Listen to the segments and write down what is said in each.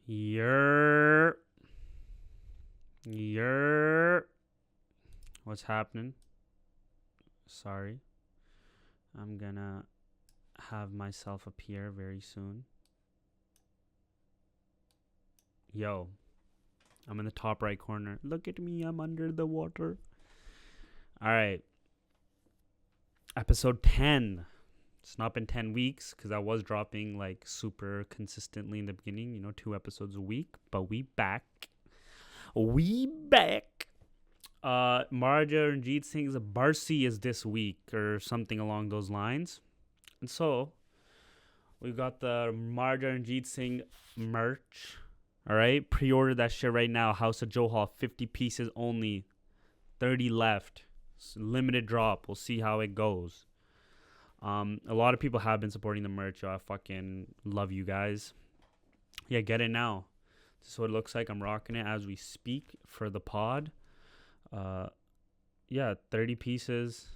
Yer. Yer. What's happening? Sorry. I'm gonna have myself appear very soon. Yo. I'm in the top right corner. Look at me. I'm under the water. All right. Episode 10. It's not been 10 weeks because I was dropping like super consistently in the beginning, 2 episodes a week. But we back. We back. Mahraja Ranjit Singh's Barsi is this week or something along those lines. And so we've got the Mahraja Ranjit Singh merch. All right. Pre-order that shit right now. House of Johal, 50 pieces only. 30 left. Limited drop. We'll see how it goes. A lot of people have been supporting the merch. I fucking love you guys. Yeah, get it now. This is what it looks like. I'm rocking it as we speak for the pod. Yeah, 30 pieces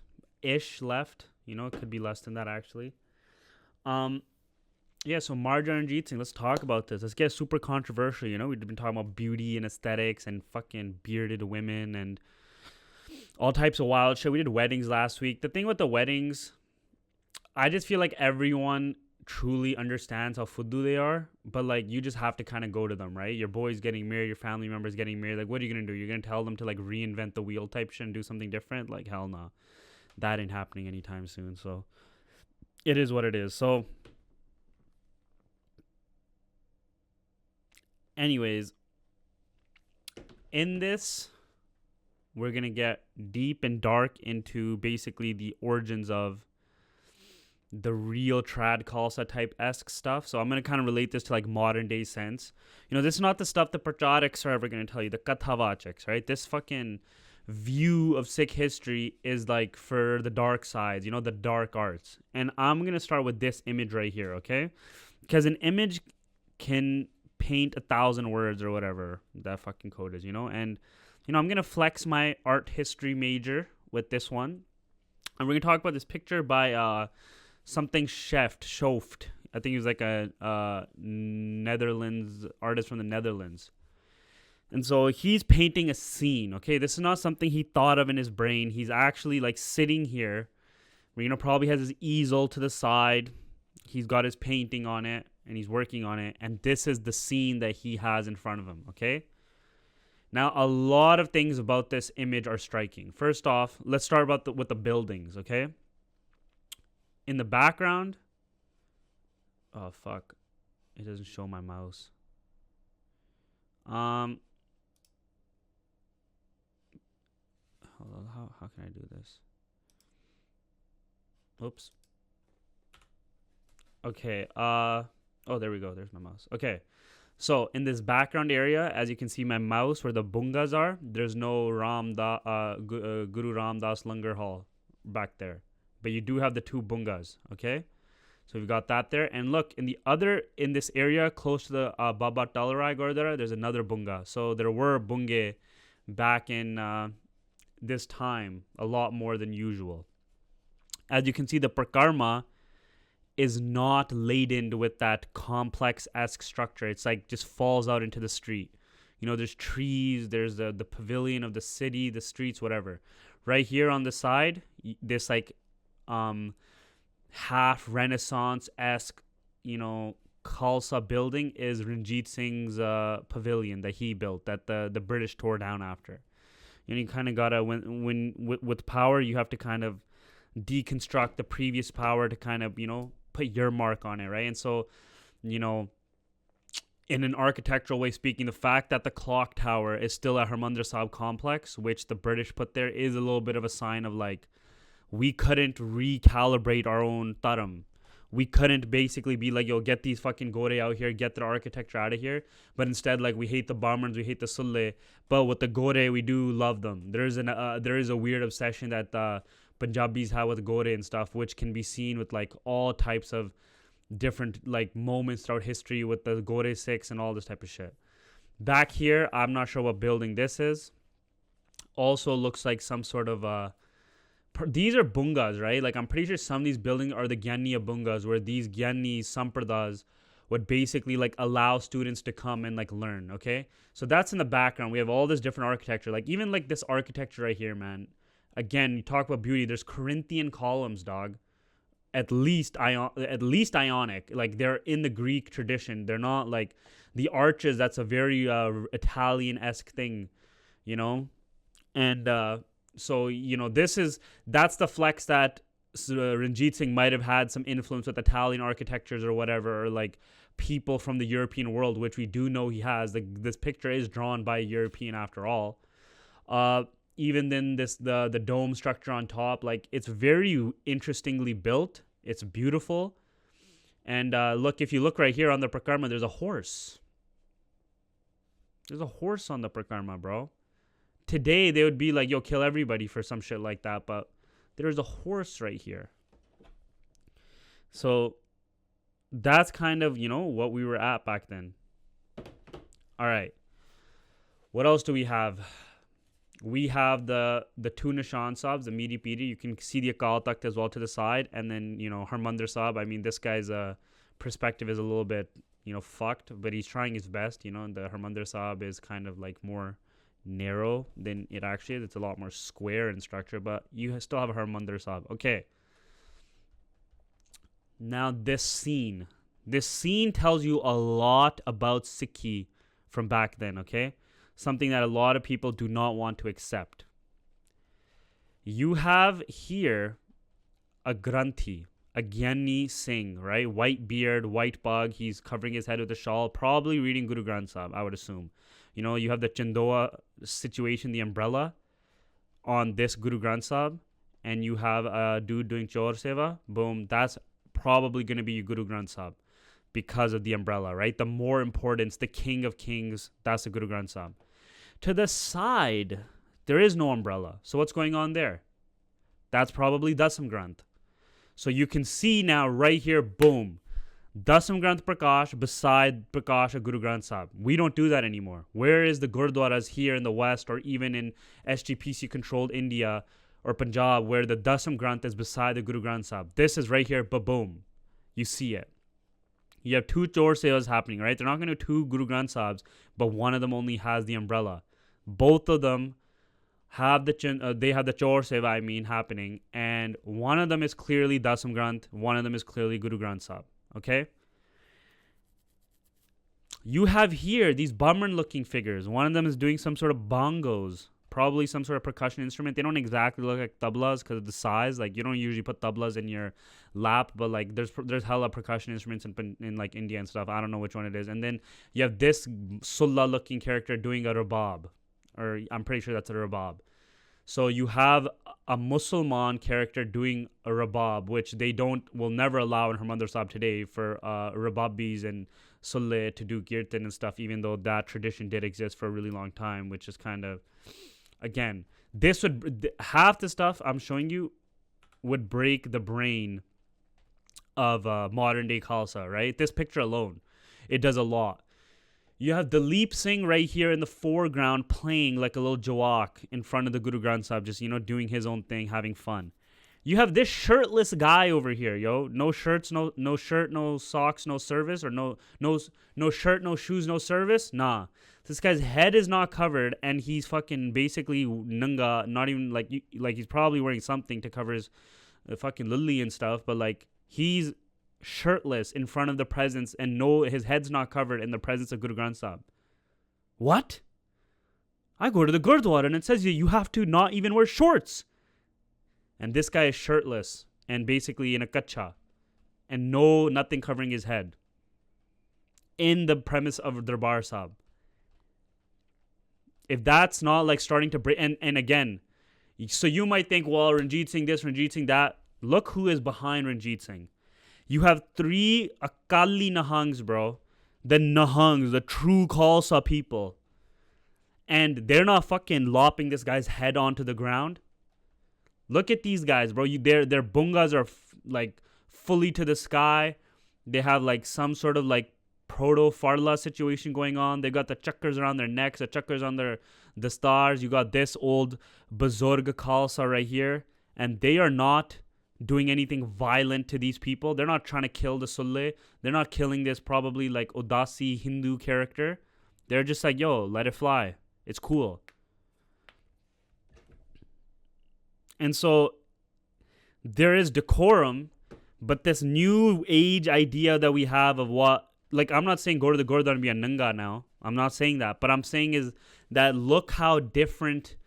ish left. It could be less than that actually. Yeah, so Mahraja and Ranjit Singh, let's talk about this. Let's get super controversial. We've been talking about beauty and aesthetics and fucking bearded women and all types of wild shit. We did weddings last week. The thing with the weddings, I just feel like everyone truly understands how fudu they are, but like you just have to kind of go to them, right? Your boy's getting married, your family member's getting married. Like, what are you gonna do? You're gonna tell them to like reinvent the wheel type shit and do something different? Like, hell no, that ain't happening anytime soon. So it is what it is. So, anyways, in this, we're gonna get deep and dark into basically the origins of the real trad Khalsa type esque stuff. So I'm gonna kind of relate this to like modern day sense. This is not the stuff the Prachariks are ever gonna tell you, the Kathavachiks, right? This fucking view of Sikh history is like for the dark sides, the dark arts. And I'm gonna start with this image right here, okay? Because an image can paint 1,000 words or whatever that fucking code is, And I'm gonna flex my art history major with this one, and we're gonna talk about this picture by something Schoft. I think he was like a Netherlands artist from the Netherlands. And so he's painting a scene, okay? This is not something he thought of in his brain. He's actually like sitting here, where, probably has his easel to the side. He's got his painting on it, and he's working on it. And this is the scene that he has in front of him, okay? Now, a lot of things about this image are striking. First off, let's start with the buildings, okay? In the background, oh fuck, it doesn't show my mouse. Hold on, how can I do this? Oops. Okay. Oh, there we go. There's my mouse. Okay. So in this background area, as you can see my mouse where the bungas are, there's no Guru Ram Das Langar Hall back there. But you do have the two bungas, okay? So we've got that there. And look, in this area close to the Baba Talarai Gurdwara, there's another bunga. So there were bunge back in this time, a lot more than usual. As you can see, the prakarma is not laden with that complex-esque structure. It's like just falls out into the street. There's trees, there's the pavilion of the city, the streets, whatever. Right here on the side, this like half Renaissance-esque, Khalsa building is Ranjit Singh's pavilion that he built, that the British tore down after. You kind of gotta when with power, you have to kind of deconstruct the previous power to kind of put your mark on it, right? And so, in an architectural way speaking, the fact that the clock tower is still at Harmandir Sahib complex, which the British put there, is a little bit of a sign of like, we couldn't recalibrate our own dharam. We couldn't basically be like, yo, get these fucking gore out here, get their architecture out of here. But instead, like, we hate the Brahmins, we hate the Sulle. But with the gore, we do love them. There is a weird obsession that Punjabis have with gore and stuff, which can be seen with like all types of different like moments throughout history with the gore Sikhs and all this type of shit. Back here, I'm not sure what building this is. Also looks like some sort of these are bungas, right? Like, I'm pretty sure some of these buildings are the Gyaniya bungas, where these Gyani Sampradas would basically like allow students to come and like learn. Okay, so that's in the background. We have all this different architecture, like even like this architecture right here, man. Again, you talk about beauty. There's Corinthian columns, dog. At least Ionic. Like they're in the Greek tradition. They're not like the arches. That's a very Italian-esque thing, you know. And so that's the flex that Ranjit Singh might have had some influence with Italian architectures or whatever, or like people from the European world, which we do know he has. This picture is drawn by a European after all. Even then, the dome structure on top, like it's very interestingly built. It's beautiful. And look, if you look right here on the Prakarma, there's a horse. There's a horse on the Prakarma, bro. Today, they would be like, yo, kill everybody for some shit like that. But there's a horse right here. So that's kind of, what we were at back then. All right. What else do we have? We have the two Nishan Saabs, the Meedi Peedi. You can see the Akal Takht as well to the side. And then, Harmandir Saab. I mean, this guy's perspective is a little bit, fucked. But he's trying his best. The Harmandir Saab is kind of like more narrow than it actually is. It's a lot more square in structure. But you still have a Harmandir Saab. Okay. Now, this scene. This scene tells you a lot about Sikhi from back then, okay? Something that a lot of people do not want to accept. You have here a Granthi, a Gyani Singh, right? White beard, white bug. He's covering his head with a shawl, probably reading Guru Granth Sahib, I would assume. You have the Chandoa situation, the umbrella on this Guru Granth Sahib, and you have a dude doing Chaur Seva. Boom, that's probably going to be Guru Granth Sahib because of the umbrella, right? The more importance, the king of kings, that's the Guru Granth Sahib. To the side, there is no umbrella. So what's going on there? That's probably Dasam Granth. So you can see now right here, boom. Dasam Granth Prakash beside Prakash of Guru Granth Sahib. We don't do that anymore. Where is the Gurdwaras here in the West or even in SGPC controlled India or Punjab where the Dasam Granth is beside the Guru Granth Sahib? This is right here, boom. You see it. You have two Chaur Sevas happening, right? They're not going to do two Guru Granth Sahibs, but one of them only has the umbrella. Both of them have the Chaur Seva, happening. And one of them is clearly Dasam Granth. One of them is clearly Guru Granth Sahib. Okay? You have here these Brahman-looking figures. One of them is doing some sort of bongos. Probably some sort of percussion instrument. They don't exactly look like tablas because of the size. Like, you don't usually put tablas in your lap, but like there's hella percussion instruments in like India and stuff. I don't know which one it is. And then you have this Sulla looking character doing a rabab, or I'm pretty sure that's a rabab. So you have a Muslim character doing a rabab, which will never allow in Harmandir Sahib today for rababis and Sulle to do kirtan and stuff, even though that tradition did exist for a really long time, which is kind of, again, half the stuff I'm showing you would break the brain of modern day Khalsa, right? This picture alone, it does a lot. You have Dalip Singh right here in the foreground playing like a little jawak in front of the Guru Granth Sahib, just, doing his own thing, having fun. You have this shirtless guy over here, yo. No shirts, no shirt, no socks, no service, or no shirt, no shoes, no service. Nah. This guy's head is not covered, and he's fucking basically nanga, not even like he's probably wearing something to cover his fucking lily and stuff, but like he's shirtless in front of the presence, and his head's not covered in the presence of Guru Granth Sahib. What? I go to the Gurdwara and it says you have to not even wear shorts. And this guy is shirtless and basically in a kacha and nothing covering his head in the premise of Darbar Sahib. If that's not like starting to break, and again, so you might think, well, Ranjit Singh this, Ranjit Singh that. Look who is behind Ranjit Singh. You have 3 Akali Nahangs, bro. The Nahangs, the true Khalsa people. And they're not fucking lopping this guy's head onto the ground. Look at these guys, bro. Their bungas are like fully to the sky. They have like some sort of like proto-farla situation going on. They got the chakras around their necks, the chakras on the stars. You got this old Bazurg Khalsa right here. And they are not doing anything violent to these people. They're not trying to kill the Sulle. They're not killing this probably like Udasi Hindu character. They're just like, yo, let it fly. It's cool. And so there is decorum, but this new age idea that we have of what, like, I'm not saying go to the Gurdwara and be a Nanga now. I'm not saying that. But I'm saying is that look how different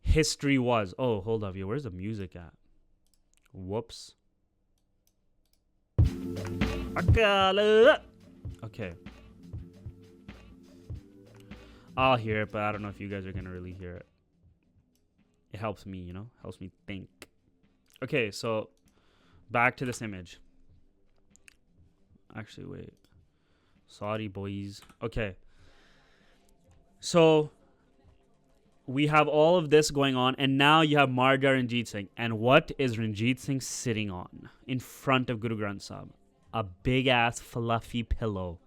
history was. Oh, hold up. Where's the music at? Whoops. Okay. I'll hear it, but I don't know if you guys are going to really hear it. It helps me, you know? Helps me think. Okay, so back to this image. Actually, wait. Sorry, boys. Okay. So we have all of this going on, and now you have Mahraja Ranjit Singh. And what is Ranjit Singh sitting on in front of Guru Granth Sahib? A big-ass fluffy pillow.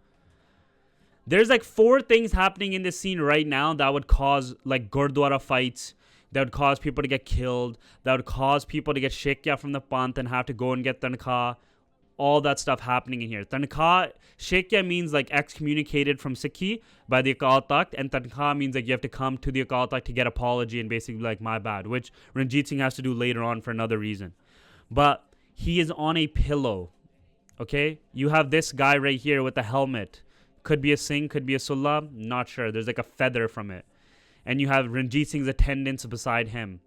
There's like 4 things happening in this scene right now that would cause like Gurdwara fights, that would cause people to get killed, that would cause people to get shekya from the Panth and have to go and get Tankha. All that stuff happening in here. Tankha, shekya means like excommunicated from Sikhi by the Akal Takht, and Tankha means like you have to come to the Akal Takht to get apology and basically like my bad, which Ranjit Singh has to do later on for another reason. But he is on a pillow. Okay? You have this guy right here with the helmet. Could be a Singh, could be a Sulla, not sure. There's like a feather from it. And you have Ranjit Singh's attendants beside him.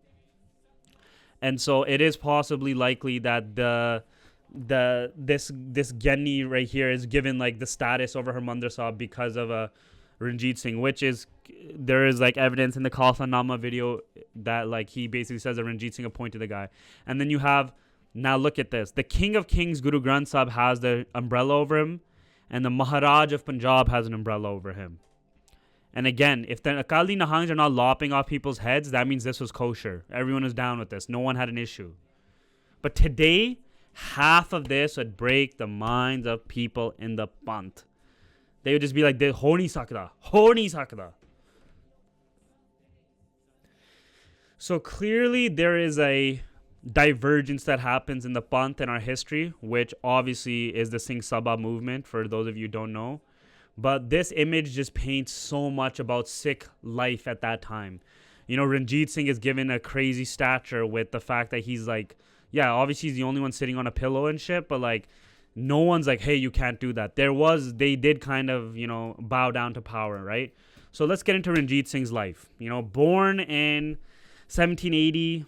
And so it is possibly likely that this Gyanni right here is given like the status over Harmandir Sahib because of Ranjit Singh, which is, there is like evidence in the Khalsa Nama video that like he basically says that Ranjit Singh appointed the guy. And then you have, now look at this, the King of Kings Guru Granth Sahib has the umbrella over him, and the Maharaja of Punjab has an umbrella over him. And again, if the Akali Nihangs are not lopping off people's heads, that means this was kosher. Everyone was down with this. No one had an issue. But today, half of this would break the minds of people in the Panth. They would just be like, ho nahi sakda. So clearly there is a divergence that happens in the Panth in our history, which obviously is the Singh Sabha movement, for those of you who don't know. But this image just paints so much about Sikh life at that time. You know, Ranjit Singh is given a crazy stature with the fact that he's like, yeah, obviously he's the only one sitting on a pillow and shit, but like no one's like, hey, you can't do that. They did kind of, you know, bow down to power, right? So let's get into Ranjit Singh's life. You know, born in 1780,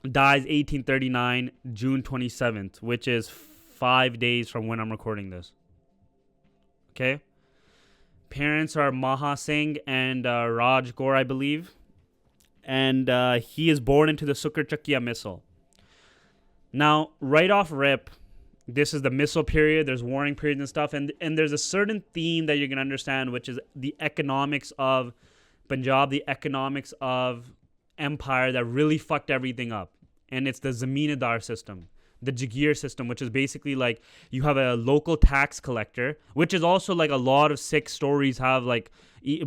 dies 1839, June 27th, which is 5 days from when I'm recording this. Okay? Parents are Maha Singh and Raj Kaur, I believe. And he is born into the Sukar Chakia missile. Now, right off rip, this is the missile period. There's warring periods and stuff. And there's a certain theme that you're going to understand, which is the economics of Punjab, the economics of empire that really fucked everything up. And it's the Zamindar system, the Jagir system, which is basically like you have a local tax collector, which is also like a lot of Sikh stories have like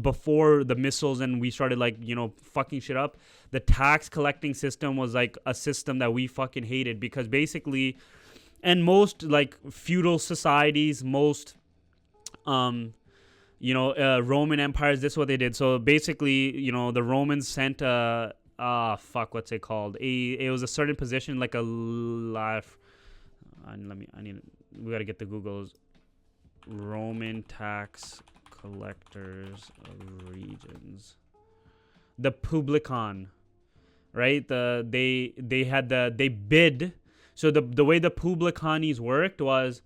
before the missiles and we started like, you know, fucking shit up. The tax collecting system was like a system that we fucking hated because basically, and most like feudal societies, most, Roman empires, this is what they did. So basically, you know, the Romans sent what's it called? It was a certain position, like a life. We gotta get the Googles. Roman tax collectors of regions. The publican, right? They bid. So the way the publicanis worked was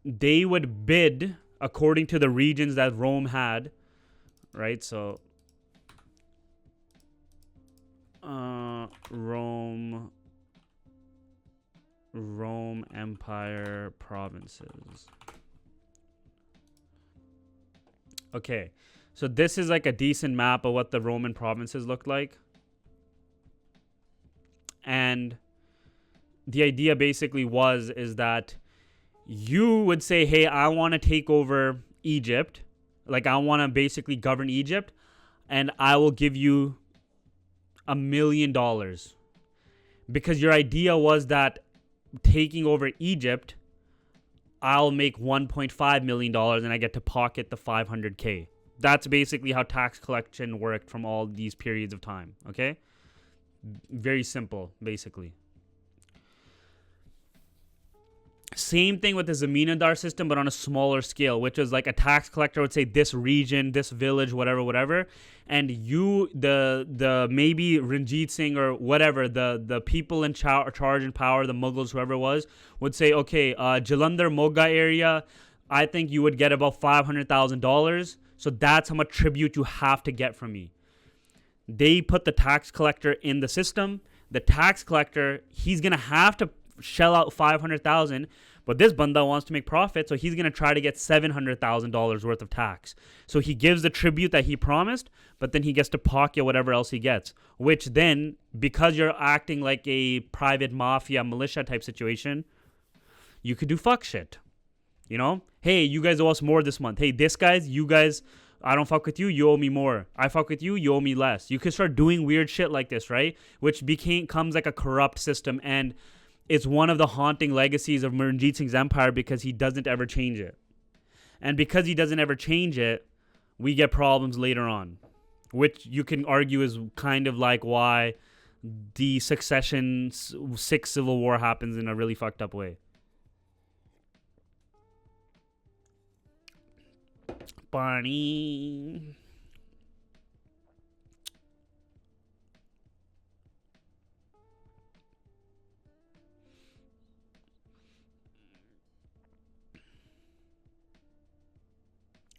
they would bid according to the regions that Rome had, right? So Rome Empire provinces. Okay, so this is like a decent map of what the Roman provinces looked like. And the idea basically is that you would say, hey, I want to take over Egypt. Like, I want to basically govern Egypt. And I will give you $1 million. because your idea was that taking over Egypt, I'll make $1.5 million and I get to pocket the 500K. That's basically how tax collection worked from all these periods of time. Okay? Very simple, basically. Same thing with the Zamindar system, but on a smaller scale, which is like a tax collector would say this region, this village, whatever, and you, the maybe Ranjit Singh or whatever, the people in charge and power, the Mughals, whoever it was, would say, okay, Jalandhar Moga area, I think you would get about $500,000, so that's how much tribute you have to get from me. They put the tax collector in the system. The tax collector, he's gonna have to shell out $500,000, but this banda wants to make profit, so he's gonna try to get $700,000 worth of tax. So he gives the tribute that he promised, but then he gets to pocket whatever else he gets. Which then, because you're acting like a private mafia militia type situation, you could do fuck shit. You know, hey, you guys owe us more this month. Hey, you guys, I don't fuck with you, you owe me more. I fuck with you, you owe me less. You could start doing weird shit like this, right? Which comes like a corrupt system, and it's one of the haunting legacies of Ranjit Singh's empire because he doesn't ever change it. And because he doesn't ever change it, we get problems later on, which you can argue is kind of like why the succession 6 civil war happens in a really fucked up way. Barney.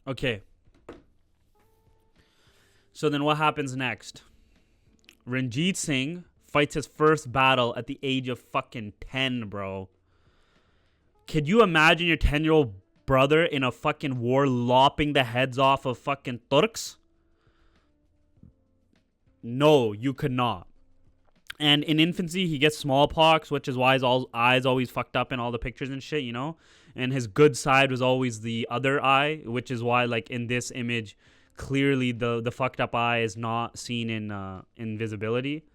Okay. So then what happens next? Ranjit Singh fights his first battle at the age of fucking 10, bro. Could you imagine your 10-year-old brother in a fucking war lopping the heads off of fucking Turks? No, you could not. And in infancy, he gets smallpox, which is why his eyes always fucked up in all the pictures and shit, you know? And his good side was always the other eye, which is why, like, in this image, clearly the fucked up eye is not seen in visibility.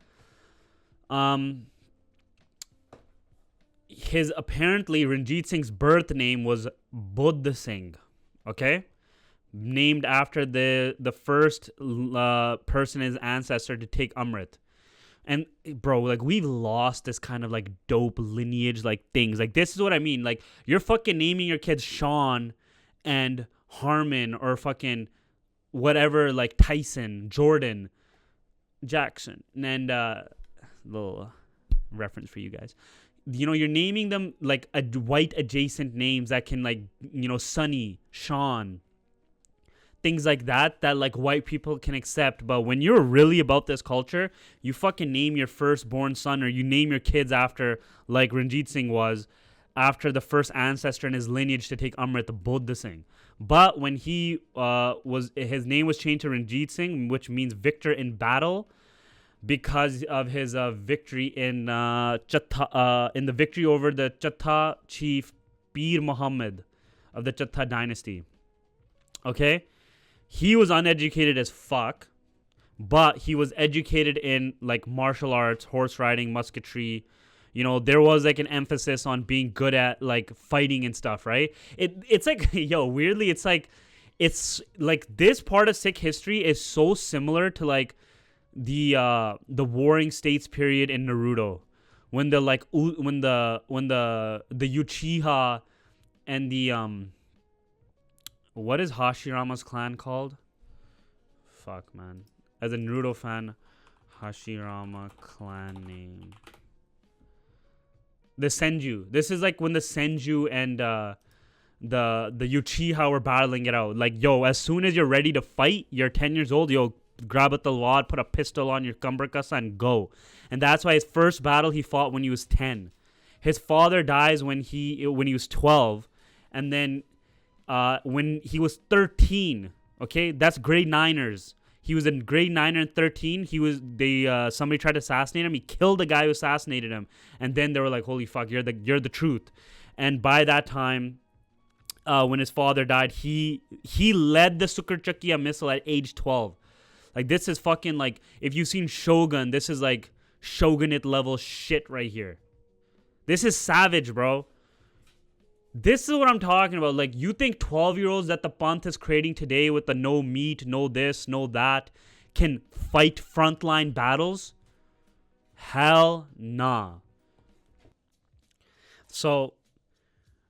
Apparently, Ranjit Singh's birth name was Buddha Singh, okay? Named after the first person, his ancestor, to take Amrit. And bro, like, we've lost this kind of like dope lineage, like things. Like, this is what I mean. Like, you're fucking naming your kids Sean and Harmon or fucking whatever, like Tyson, Jordan, Jackson, and little reference for you guys. You know, you're naming them like a white adjacent names that can, like, you know, Sonny, Sean, things like that like white people can accept. But when you're really about this culture, you fucking name your firstborn son, or you name your kids after, like Ranjit Singh was, after the first ancestor in his lineage to take Amrit, the Buddha Singh. But when he his name was changed to Ranjit Singh, which means victor in battle, because of his victory in the victory over the Chatta chief Peer Muhammad of the Chatta dynasty. Okay? He was uneducated as fuck, but he was educated in, like, martial arts, horse riding, musketry. You know, there was, like, an emphasis on being good at, like, fighting and stuff, right? It's like, yo, weirdly, it's like this part of Sikh history is so similar to, like, the Warring States period in Naruto, when the Uchiha and the what is Hashirama's clan called? Fuck, man. As a Naruto fan, Hashirama clan name. The Senju. This is like when the Senju and the Uchiha were battling it out. Like, yo, as soon as you're ready to fight, you're 10 years old, yo, grab a talwar, put a pistol on your kambarkasa and go. And that's why his first battle he fought when he was 10. His father dies when he was 12, and then when he was 13, okay, that's grade 9ers. He was in grade 9 and 13. Somebody tried to assassinate him. He killed the guy who assassinated him, and then they were like, "Holy fuck, you're the truth." And by that time, when his father died, he led the Sukarchakia missile at age 12. Like, this is fucking, like, if you've seen Shogun, this is like shogunate level shit right here. This is savage, bro. This is what I'm talking about. Like, you think 12-year-olds that the Panth is creating today with the no meat, no this, no that, can fight frontline battles? Hell nah. So,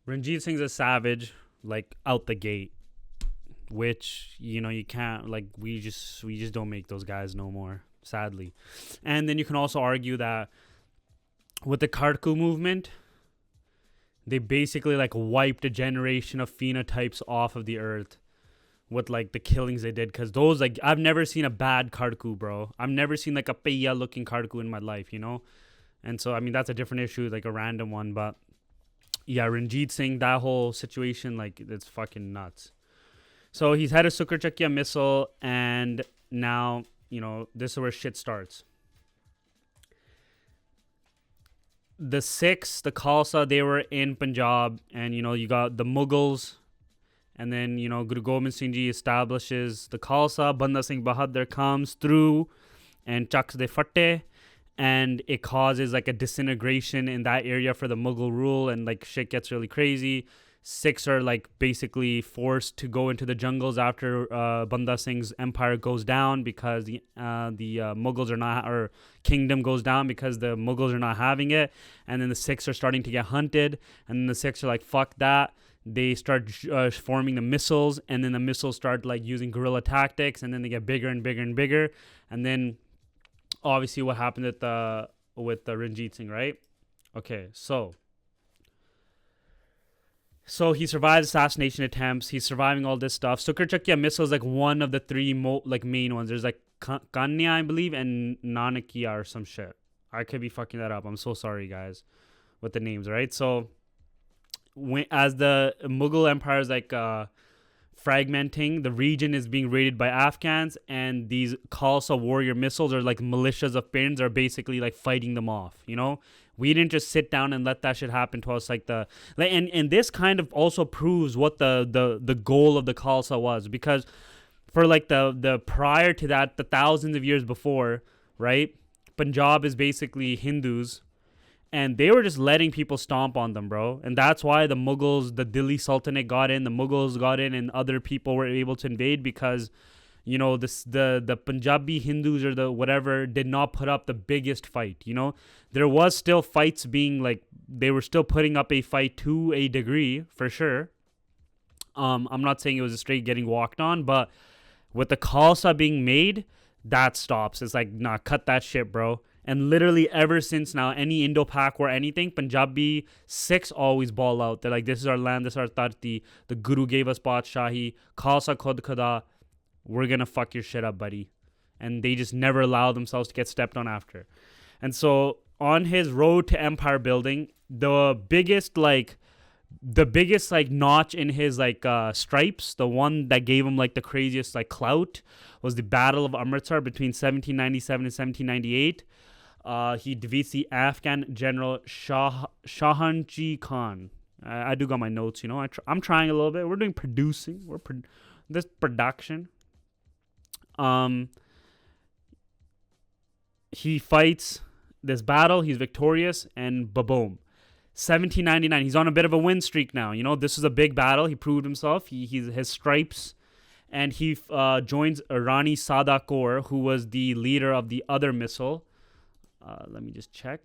Ranjit Singh's a savage, like, out the gate. Which, you know, you can't, like, we just don't make those guys no more, sadly. And then you can also argue that with the Karku movement, they basically like wiped a generation of phenotypes off of the earth with like the killings they did. Because those, like, I've never seen a bad Karku, bro. I've never seen like a Paya looking Karku in my life, you know? And so, I mean, that's a different issue, like a random one. But yeah, Ranjit Singh, that whole situation, like, it's fucking nuts. So he's had a Sukhar missile, and now, you know, this is where shit starts. The Sikhs, the Khalsa, they were in Punjab, and, you know, you got the Mughals, and then, you know, Guru Gobind Singh Ji establishes the Khalsa. Banda Singh Bahadur comes through and chucks the fatte, and it causes like a disintegration in that area for the Mughal rule, and like shit gets really crazy. Sikhs are like basically forced to go into the jungles after Banda Singh's empire goes down, because the Mughals are not, or kingdom goes down because the Mughals are not having it. And then the Sikhs are starting to get hunted, and then the Sikhs are like, fuck that. They start forming the missiles, and then the missiles start like using guerrilla tactics, and then they get bigger and bigger and bigger. And then obviously what happened with the Ranjit Singh, right? Okay, So he survives assassination attempts. He's surviving all this stuff. Sukhar missile is like one of the three main ones. There's like Kanya, I believe, and Nanakia or some shit. I could be fucking that up. I'm so sorry, guys, with the names, right? So as the Mughal Empire is like fragmenting, the region is being raided by Afghans, and these Khalsa warrior missiles, or like militias of Pins, are basically like fighting them off, you know? We didn't just sit down and let that shit happen to us. And this kind of also proves what the goal of the Khalsa was, because for like the prior to that, the thousands of years before, right? Punjab is basically Hindus, and they were just letting people stomp on them, bro. And that's why the Mughals, the Delhi Sultanate got in, the Mughals got in, and other people were able to invade, because, you know, the Punjabi Hindus or the whatever did not put up the biggest fight, you know? There was still fights being, like, they were still putting up a fight to a degree, for sure. I'm not saying it was a straight getting walked on, but with the Khalsa being made, that stops. It's like, nah, cut that shit, bro. And literally ever since now, any Indo-Pak or anything, Punjabi Sikhs always ball out. They're like, this is our land, this is our tarti. The Guru gave us Badshahi. Khalsa Khud Khuda. We're going to fuck your shit up, buddy. And they just never allow themselves to get stepped on after. And so on his road to empire building, the biggest notch in his like stripes, the one that gave him like the craziest like clout, was the Battle of Amritsar between 1797 and 1798. He defeats the Afghan general Shahanji Khan. I do got my notes, you know. I'm trying a little bit. We're doing producing. This production. He fights this battle. He's victorious, and boom. 1799. He's on a bit of a win streak now. You know, this is a big battle. He proved himself. He's his stripes, and he joins Rani Sada Kaur, who was the leader of the other missile. Let me just check.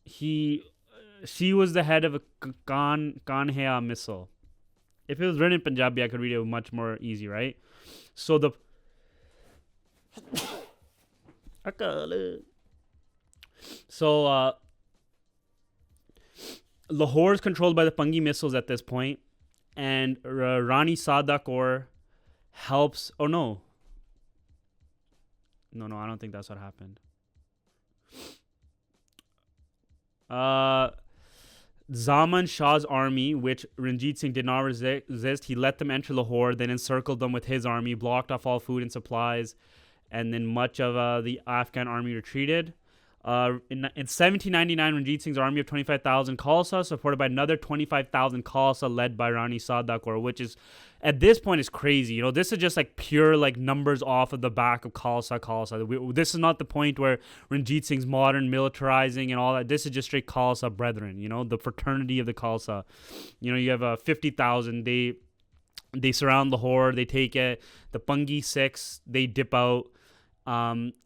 She was the head of a Kanhea missile. If it was written in Punjabi, I could read it much more easy, right? So Lahore is controlled by the Pangi missiles at this point, and Rani Sada Kaur helps. Oh no, I don't think that's what happened. Zaman Shah's army, which Ranjit Singh did not resist, he let them enter Lahore, then encircled them with his army, blocked off all food and supplies, and then much of the Afghan army retreated. In 1799, Ranjit Singh's army of 25,000 Khalsa, supported by another 25,000 Khalsa, led by Rani Sada Kaur, which is, at this point, is crazy. You know, this is just like pure like numbers off of the back of Khalsa. This is not the point where Ranjit Singh's modern militarizing and all that. This is just straight Khalsa brethren. You know, the fraternity of the Khalsa. You know, you have 50,000. They surround Lahore. They take it. The Pungi Sikhs, they dip out.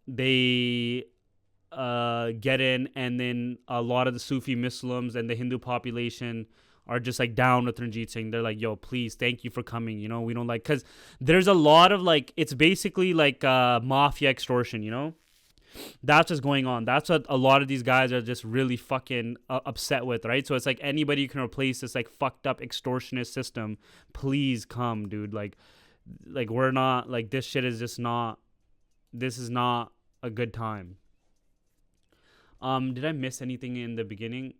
They get in, and then a lot of the Sufi Muslims and the Hindu population are just like down with Ranjit Singh. They're like, yo, please, thank you for coming. You know, we don't like, because there's a lot of like, it's basically like mafia extortion, you know? That's what's going on. That's what a lot of these guys are just really fucking upset with, right? So it's like, anybody who can replace this like fucked up extortionist system, please come, dude. Like we're not, like, this shit is just not, this is not a good time. Did I miss anything in the beginning?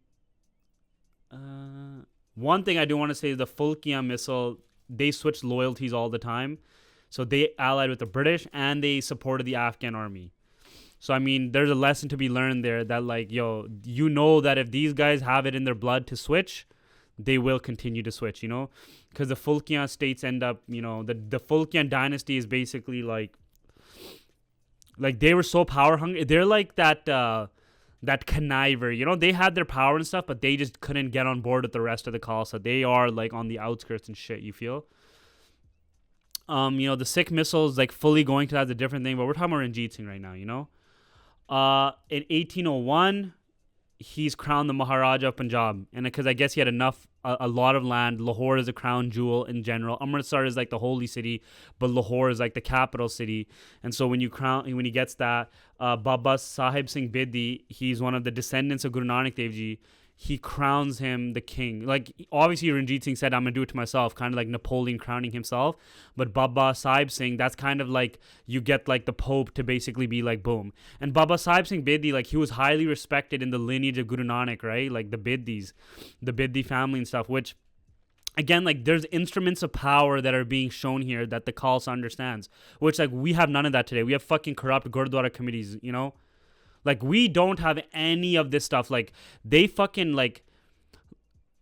One thing I do want to say is the Fulkian missile, they switched loyalties all the time. So they allied with the British and they supported the Afghan army. So, I mean, there's a lesson to be learned there that, like, yo, you know that if these guys have it in their blood to switch, they will continue to switch, you know? Because the Fulkian states end up, you know, the Fulkian dynasty is basically like they were so power hungry. They're like that conniver, you know, they had their power and stuff, but they just couldn't get on board with the rest of the Khalsa. They are like on the outskirts and shit, you feel? You know, the Sikh missiles like fully going to that's a different thing, but we're talking about Ranjit Singh right now, you know? In 1801, he's crowned the Maharaja of Punjab, and because I guess he had a lot of land. Lahore is a crown jewel in general. Amritsar is like the holy city, but Lahore is like the capital city. And so when he gets that, Baba Sahib Singh Bedi, he's one of the descendants of Guru Nanak Dev Ji. He crowns him the king. Like, obviously, Ranjit Singh said, I'm going to do it to myself, kind of like Napoleon crowning himself. But Baba Sahib Singh, that's kind of like you get like the Pope to basically be like, boom. And Baba Sahib Singh Bedi, like, he was highly respected in the lineage of Guru Nanak, right? Like the Bedi family and stuff, which, again, like, there's instruments of power that are being shown here that the Khalsa understands, which, like, we have none of that today. We have fucking corrupt Gurdwara committees, you know? Like, we don't have any of this stuff. Like, they fucking, like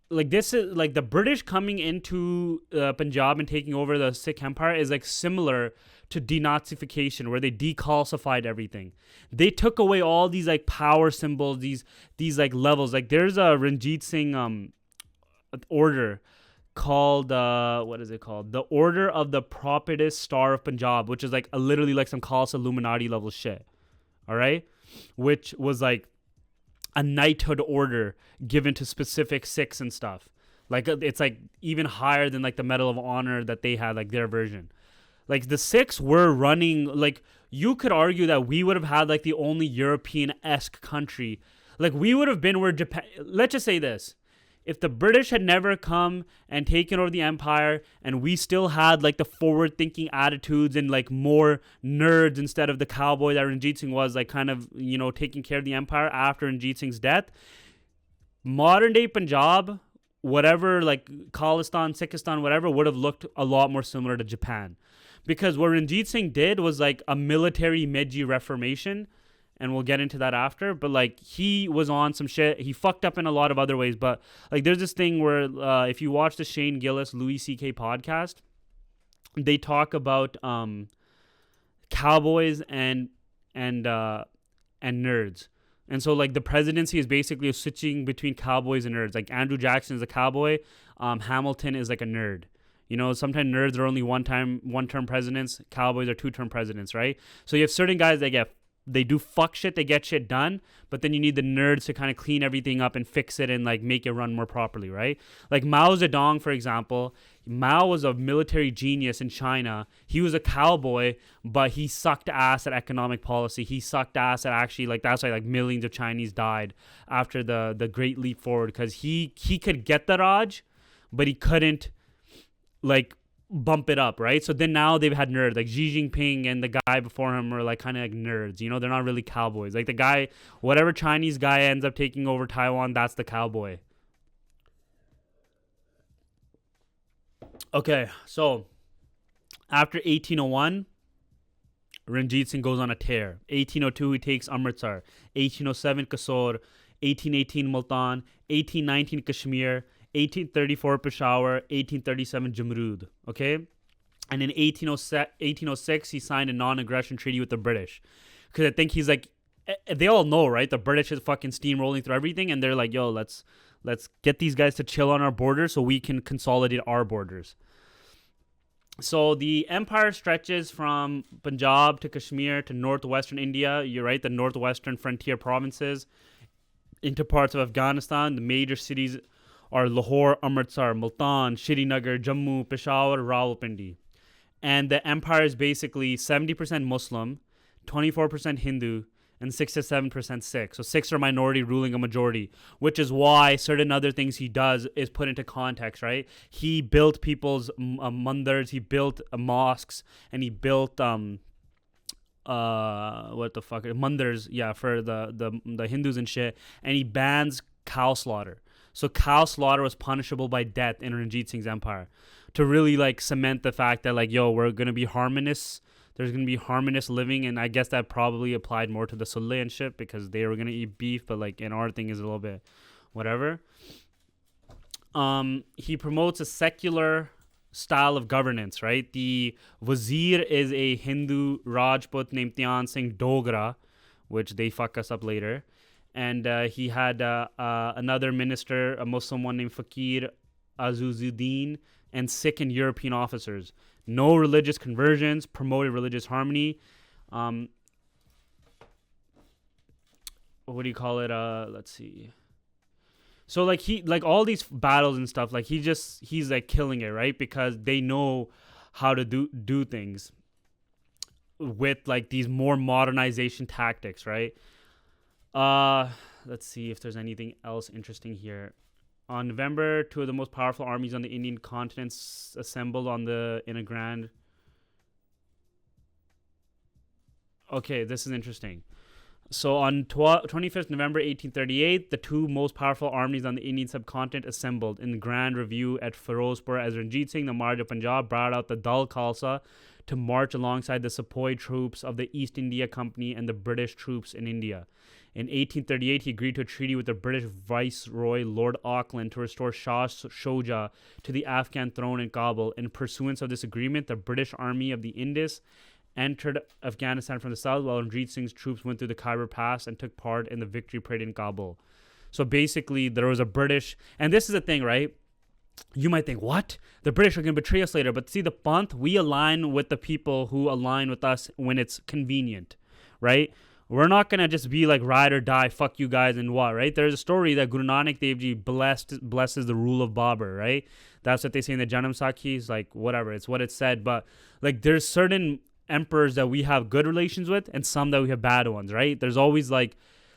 this is, like, the British coming into Punjab and taking over the Sikh Empire is, like, similar to denazification, where they decalcified everything. They took away all these, like, power symbols, these like, levels. Like, there's a Ranjit Singh order called, what is it called? The Order of the Prophetess Star of Punjab, which is, like, literally, like, some Khalsa Illuminati level shit. All right? Which was like a knighthood order given to specific Sikhs and stuff. Like, it's like even higher than like the Medal of Honor that they had, like their version. Like, the Sikhs were running, like, you could argue that we would have had like the only European-esque country. Like, we would have been where Japan, let's just say this. If the British had never come and taken over the empire, and we still had like the forward-thinking attitudes and like more nerds instead of the cowboy that Ranjit Singh was, like, kind of, you know, taking care of the empire after Ranjit Singh's death, modern-day Punjab, whatever, like Khalistan, Sikhistan, whatever, would have looked a lot more similar to Japan. Because what Ranjit Singh did was like a military Meiji reformation, and we'll get into that after, but like, he was on some shit. He fucked up in a lot of other ways, but like, there's this thing where if you watch the Shane Gillis Louis C.K. podcast, they talk about cowboys and nerds. And so, like, the presidency is basically switching between cowboys and nerds. Like, Andrew Jackson is a cowboy, Hamilton is like a nerd. You know, sometimes nerds are only one-term presidents, cowboys are two-term presidents, right? So you have certain guys that they do fuck shit, they get shit done, but then you need the nerds to kind of clean everything up and fix it and like make it run more properly, right? Like Mao Zedong, for example. Mao was a military genius in China. He was a cowboy, but he sucked ass at economic policy. He sucked ass at actually, like, that's why like millions of Chinese died after the Great Leap Forward, because he could get the Raj, but he couldn't like bump it up, right? So then now they've had nerds like Xi Jinping and the guy before him are like kind of like nerds, you know? They're not really cowboys. Like the guy, whatever Chinese guy ends up taking over Taiwan, that's the cowboy. Okay, so after 1801, Ranjit Singh goes on a tear. 1802, he takes Amritsar. 1807, Kasur. 1818, Multan. 1819, Kashmir. 1834, Peshawar. 1837, Jamrud. Okay? And in 1806, he signed a non-aggression treaty with the British. Because I think he's like, they all know, right? The British is fucking steamrolling through everything. And they're like, yo, let's get these guys to chill on our border so we can consolidate our borders. So the empire stretches from Punjab to Kashmir to northwestern India. You're right, the northwestern frontier provinces into parts of Afghanistan. The major cities are Lahore, Amritsar, Multan, Srinagar, Jammu, Peshawar, Rawalpindi. And the empire is basically 70% Muslim, 24% Hindu, and 6 to 7% Sikh. So Sikhs are minority ruling a majority, which is why certain other things he does is put into context, right? He built people's mandars, he built mosques, and he built mandars, yeah, for the Hindus and shit, and he bans cow slaughter. So cow slaughter was punishable by death in Ranjit Singh's empire, to really like cement the fact that like, yo, we're gonna be harmonious. There's going to be harmonious living, and I guess that probably applied more to the Sule and shit because they were going to eat beef, but like in our thing is a little bit whatever. He promotes a secular style of governance, right? The Wazir is a Hindu Rajput named Dhyan Singh Dogra, which they fuck us up later. And he had another minister, a Muslim one named Fakir Azuzuddin, and Sikh and European officers. No religious conversions, promoted religious harmony. What do you call it? Let's see. So like all these battles and stuff, like he's like killing it, right? Because they know how to do things with like these more modernization tactics, right? Let's see if there's anything else interesting here. On November, two of the most powerful armies on the Indian continent assembled in a grand... Okay, this is interesting. So on 25th November 1838, the two most powerful armies on the Indian subcontinent assembled in grand review at Firozpur as Ranjit Singh, the Mahraja of Punjab, brought out the Dal Khalsa to march alongside the sepoy troops of the East India Company and the British troops in India. In 1838, he agreed to a treaty with the British Viceroy Lord Auckland to restore Shah Shoja to the Afghan throne in Kabul. In pursuance of this agreement, the British Army of the Indus entered Afghanistan from the south, while Ranjit Singh's troops went through the Khyber Pass and took part in the victory parade in Kabul. So basically, there was a British... And this is the thing, right? You might think, what? The British are going to betray us later. But see, the Panth, we align with the people who align with us when it's convenient, right? We're not going to just be like ride or die, fuck you guys and what, right? There's a story that Guru Nanak Dev Ji blesses the rule of Babur, right? That's what they say in the Janam Sakhis, like whatever, it's what it said. But like there's certain emperors that we have good relations with and some that we have bad ones, right? There's always like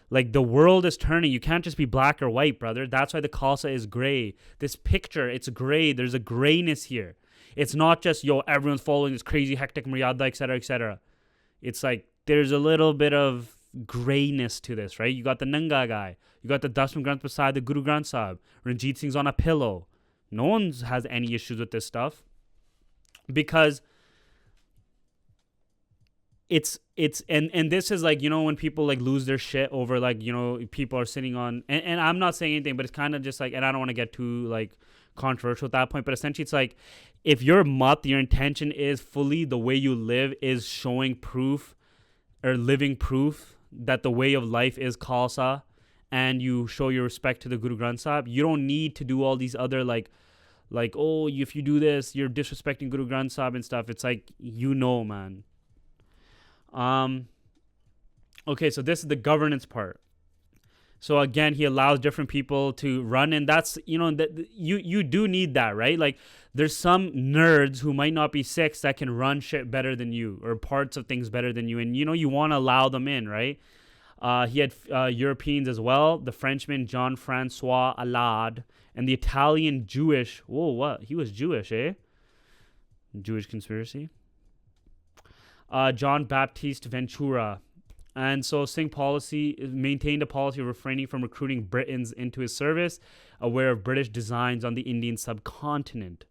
the world is turning. You can't just be black or white, brother. That's why the Khalsa is gray. This picture, it's gray. There's a grayness here. It's not just, yo, everyone's following this crazy hectic Maryada, etc., etc. It's like, there's a little bit of grayness to this, right? You got the Nanga guy. You got the Dasam Granth beside the Guru Granth Sahib. Ranjit Singh's on a pillow. No one has any issues with this stuff. Because it's and this is like, you know, when people like lose their shit over like, you know, people are sitting on... And I'm not saying anything, but it's kind of just like... And I don't want to get too like controversial at that point, but essentially it's like, if your intention is fully the way you live is showing proof or living proof that the way of life is Khalsa, and you show your respect to the Guru Granth Sahib, you don't need to do all these other like, oh, if you do this, you're disrespecting Guru Granth Sahib and stuff. It's like, you know, man. Okay, so this is the governance part. So again, he allows different people to run, and that's, you know, that you do need that, right? Like, there's some nerds who might not be Sikhs that can run shit better than you, or parts of things better than you, and you know, you want to allow them in, right? He had Europeans as well, the Frenchman Jean-Francois Allard, and the Italian Jewish... Whoa, what? He was Jewish, eh? Jewish conspiracy. John Baptiste Ventura. And so Singh maintained a policy of refraining from recruiting Britons into his service, aware of British designs on the Indian subcontinent.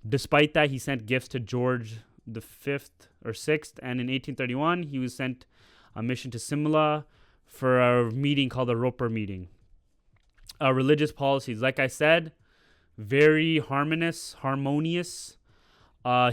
Despite that, he sent gifts to George the 5th or 6th, and in 1831 he was sent a mission to Simla for a meeting called the Roper meeting. Religious policies, like I said, very harmonious.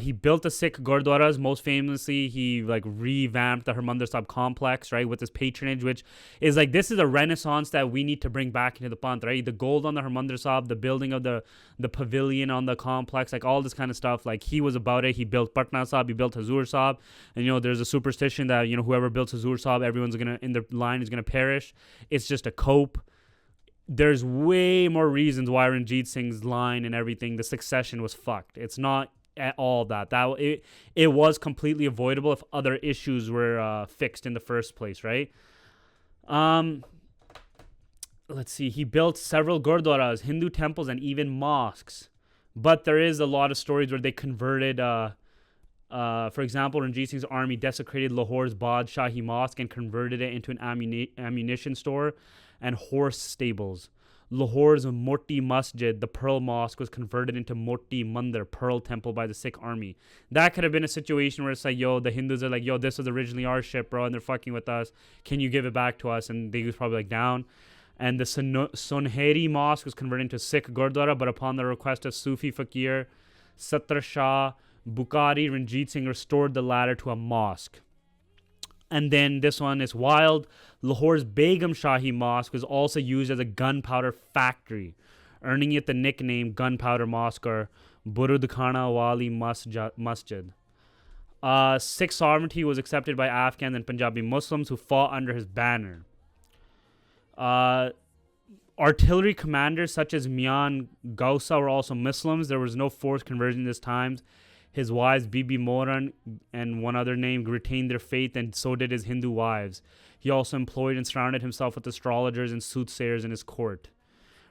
He built the Sikh Gurdwaras. Most famously, he like revamped the Harmandir Sahib complex, right, with his patronage, which is like, this is a renaissance that we need to bring back into the Panth, right? The gold on the Harmandir Sahib, the building of the pavilion on the complex, like all this kind of stuff. Like, he was about it. He built Patna Sahib, he built Hazur Sahib, and there's a superstition that whoever builds Hazur Sahib, everyone's gonna in their line is gonna perish. It's just a cope. There's way more reasons why Ranjit Singh's line and everything, the succession was fucked. It's not at all that it was completely avoidable if other issues were fixed in the first place, right? Let's see. He built several gurdwaras, Hindu temples, and even mosques. But there is a lot of stories where they converted. For example, Ranjit Singh's army desecrated Lahore's Badshah Mosque and converted it into an ammunition store and horse stables. Lahore's Moti Masjid, the Pearl Mosque, was converted into Moti Mandir, Pearl Temple, by the Sikh army. That could have been a situation where it's like, the Hindus are like, this was originally our ship, bro, and they're fucking with us. Can you give it back to us? And they was probably like, down. And the Sonheri Mosque was converted into Sikh Gurdwara, but upon the request of Sufi Fakir Sattar Shah Bukhari, Ranjit Singh restored the latter to a mosque. And then this one is wild. Lahore's Begum Shahi Mosque was also used as a gunpowder factory, earning it the nickname Gunpowder Mosque or Burudkhana Wali Masjid. Sikh sovereignty was accepted by Afghans and Punjabi Muslims who fought under his banner. Artillery commanders such as Mian Gausa were also Muslims. There was no forced conversion this time. His wives, Bibi Moran and one other name, retained their faith, and so did his Hindu wives. He also employed and surrounded himself with astrologers and soothsayers in his court.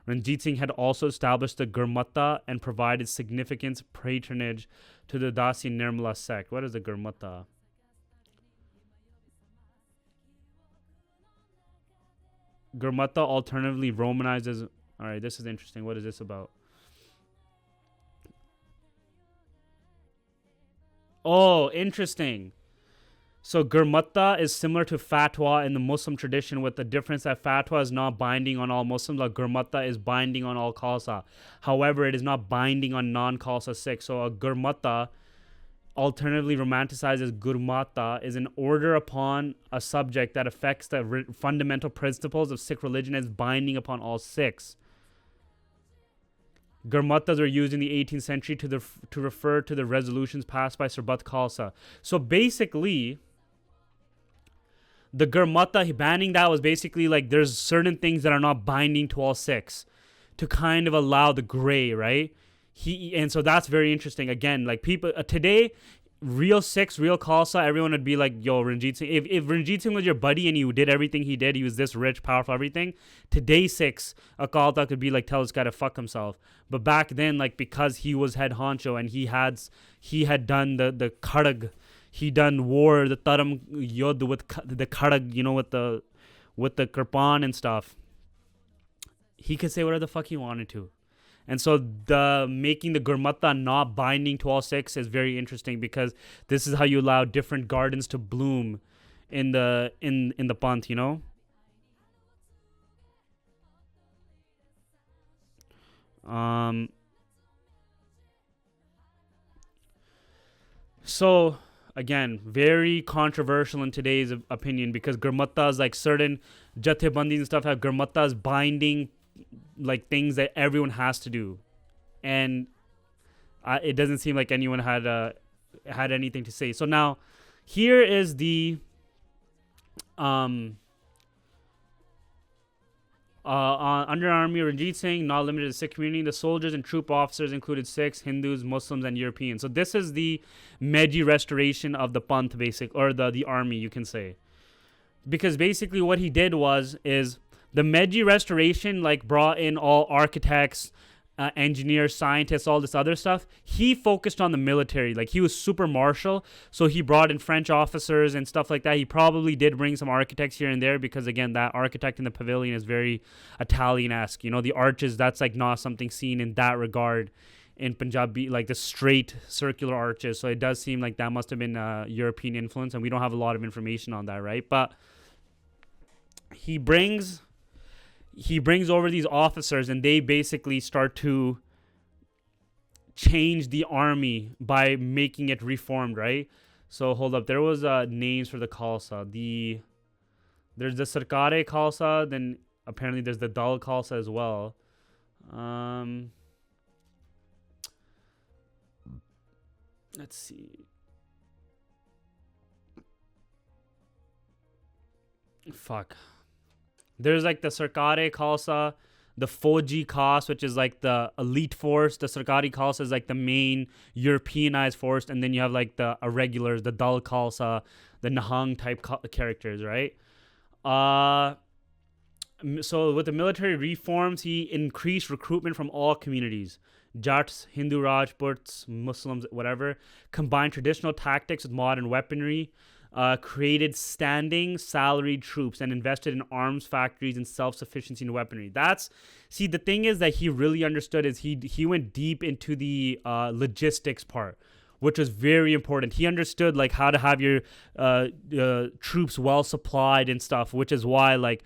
Ranjit Singh had also established the Gurmata and provided significant patronage to the Dasi Nirmala sect. What is the Gurmata? Gurmata, alternatively romanized as... Alright, this is interesting. What is this about? Oh, interesting. So Gurmata is similar to Fatwa in the Muslim tradition, with the difference that Fatwa is not binding on all Muslims, like Gurmata is binding on all Khalsa. However, it is not binding on non-Khalsa Sikhs. So a Gurmata, alternatively romanticized as Gurmata, is an order upon a subject that affects the fundamental principles of Sikh religion as binding upon all Sikhs. Gurmatas were used in the 18th century to refer to the resolutions passed by Sarbat Khalsa. So basically, the Gurmata, banning that was basically like, there's certain things that are not binding to all Sikhs to kind of allow the gray, right? And so that's very interesting. Again, like people today, real Sikhs, real Khalsa, everyone would be like, yo, Ranjit Singh. If Ranjit Singh was your buddy and you did everything he did, he was this rich, powerful, everything. Today, Sikhs, a Khalsa could be like, tell this guy to fuck himself. But back then, like, because he was head honcho and he had done the Kharag, he done war, the Taram Yod with the Kharag, with the Kirpan and stuff. He could say whatever the fuck he wanted to. And so the making the Gurmata not binding to all Sikhs is very interesting, because this is how you allow different gardens to bloom in the Panth, So again, very controversial in today's opinion, because Gurmatas, like certain Jathebandis and stuff, have Gurmatas binding like things that everyone has to do, and it doesn't seem like anyone had anything to say. So now here is the Under Army Ranjit Singh, not limited to the Sikh community. The soldiers and troop officers included Sikhs, Hindus, Muslims, and Europeans. So this is the Meji restoration of the Panth, or the army, you can say. Because basically what he did is the Meji restoration, like, brought in all architects, engineers, scientists, all this other stuff. He focused on the military. Like, he was super martial, so he brought in French officers and stuff like that. He probably did bring some architects here and there, because again, that architect in the pavilion is very Italian-esque. The arches, that's like not something seen in that regard in Punjabi, like the straight circular arches. So it does seem like that must have been European influence, and we don't have a lot of information on that, right? But he brings over these officers, and they basically start to change the army by making it reformed, right? So hold up, there was names for the Khalsa. There's the Sarkare Khalsa, then apparently there's the Dal Khalsa as well. Let's see. Fuck. There's like the Sarkare Khalsa, the Fauji Khas, which is like the elite force. The Sarkari Khalsa is like the main Europeanized force. And then you have like the irregulars, the Dal Khalsa, the Nahang type characters, right? So with the military reforms, he increased recruitment from all communities. Jats, Hindu Rajputs, Muslims, whatever. Combined traditional tactics with modern weaponry. Created standing salaried troops and invested in arms factories and self-sufficiency in weaponry. The thing is that he really understood is he went deep into the logistics part, which was very important. He understood like how to have your troops well supplied and stuff, which is why like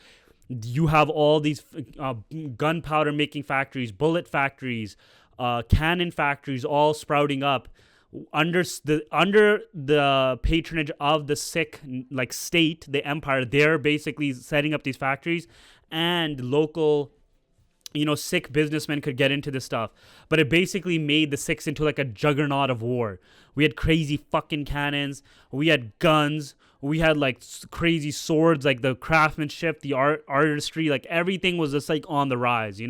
you have all these gunpowder making factories, bullet factories, cannon factories all sprouting up under the patronage of the Sikh like state, the empire. They're basically setting up these factories, and local Sikh businessmen could get into this stuff. But it basically made the Sikhs into like a juggernaut of war. We had crazy fucking cannons, we had guns, we had like crazy swords, like the craftsmanship, the artistry, like everything was just like on the rise,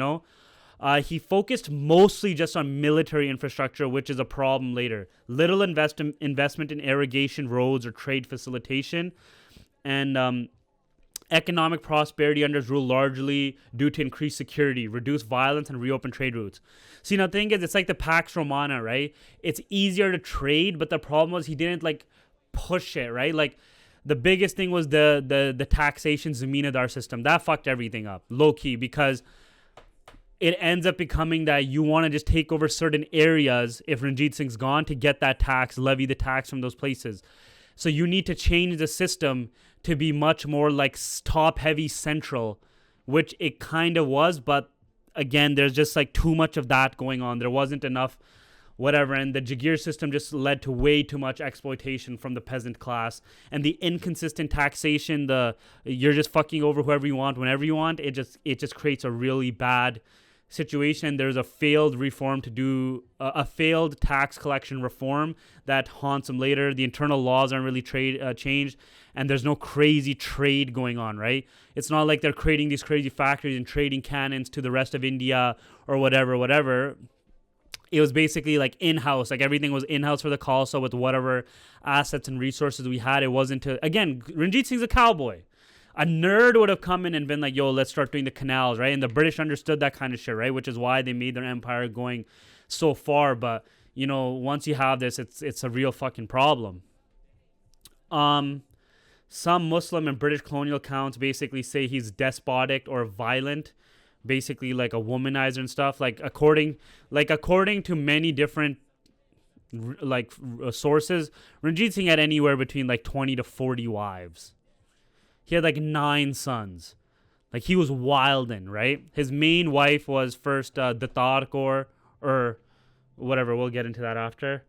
He focused mostly just on military infrastructure, which is a problem later. Little investment in irrigation, roads, or trade facilitation. And economic prosperity under his rule largely due to increased security, reduced violence, and reopened trade routes. See, now the thing is, it's like the Pax Romana, right? It's easier to trade, but the problem was he didn't like push it, right? Like the biggest thing was the taxation Zamindar system. That fucked everything up, low key, because it ends up becoming that you want to just take over certain areas if Ranjit Singh's gone to get that tax, levy the tax from those places. So you need to change the system to be much more like top-heavy central, which it kind of was, but again, there's just like too much of that going on. There wasn't enough whatever, and the Jagir system just led to way too much exploitation from the peasant class, and the inconsistent taxation, you're just fucking over whoever you want whenever you want. It just creates a really bad situation. There's a failed reform to do a failed tax collection reform that haunts them later. The internal laws aren't really changed, and there's no crazy trade going on, right? It's not like they're creating these crazy factories and trading cannons to the rest of India or whatever. It was basically like in-house, like everything was in-house for the Khalsa with whatever assets and resources we had. It wasn't again, Ranjit Singh's a cowboy. A nerd would have come in and been like, yo, let's start doing the canals, right? And the British understood that kind of shit, right? Which is why they made their empire going so far. But, once you have this, it's a real fucking problem. Some Muslim and British colonial accounts basically say he's despotic or violent, basically like a womanizer and stuff. Like according to many different sources, Ranjit Singh had anywhere between like 20 to 40 wives. He had like 9 sons. Like he was wildin', right? His main wife was first Datar Kaur or whatever. We'll get into that after.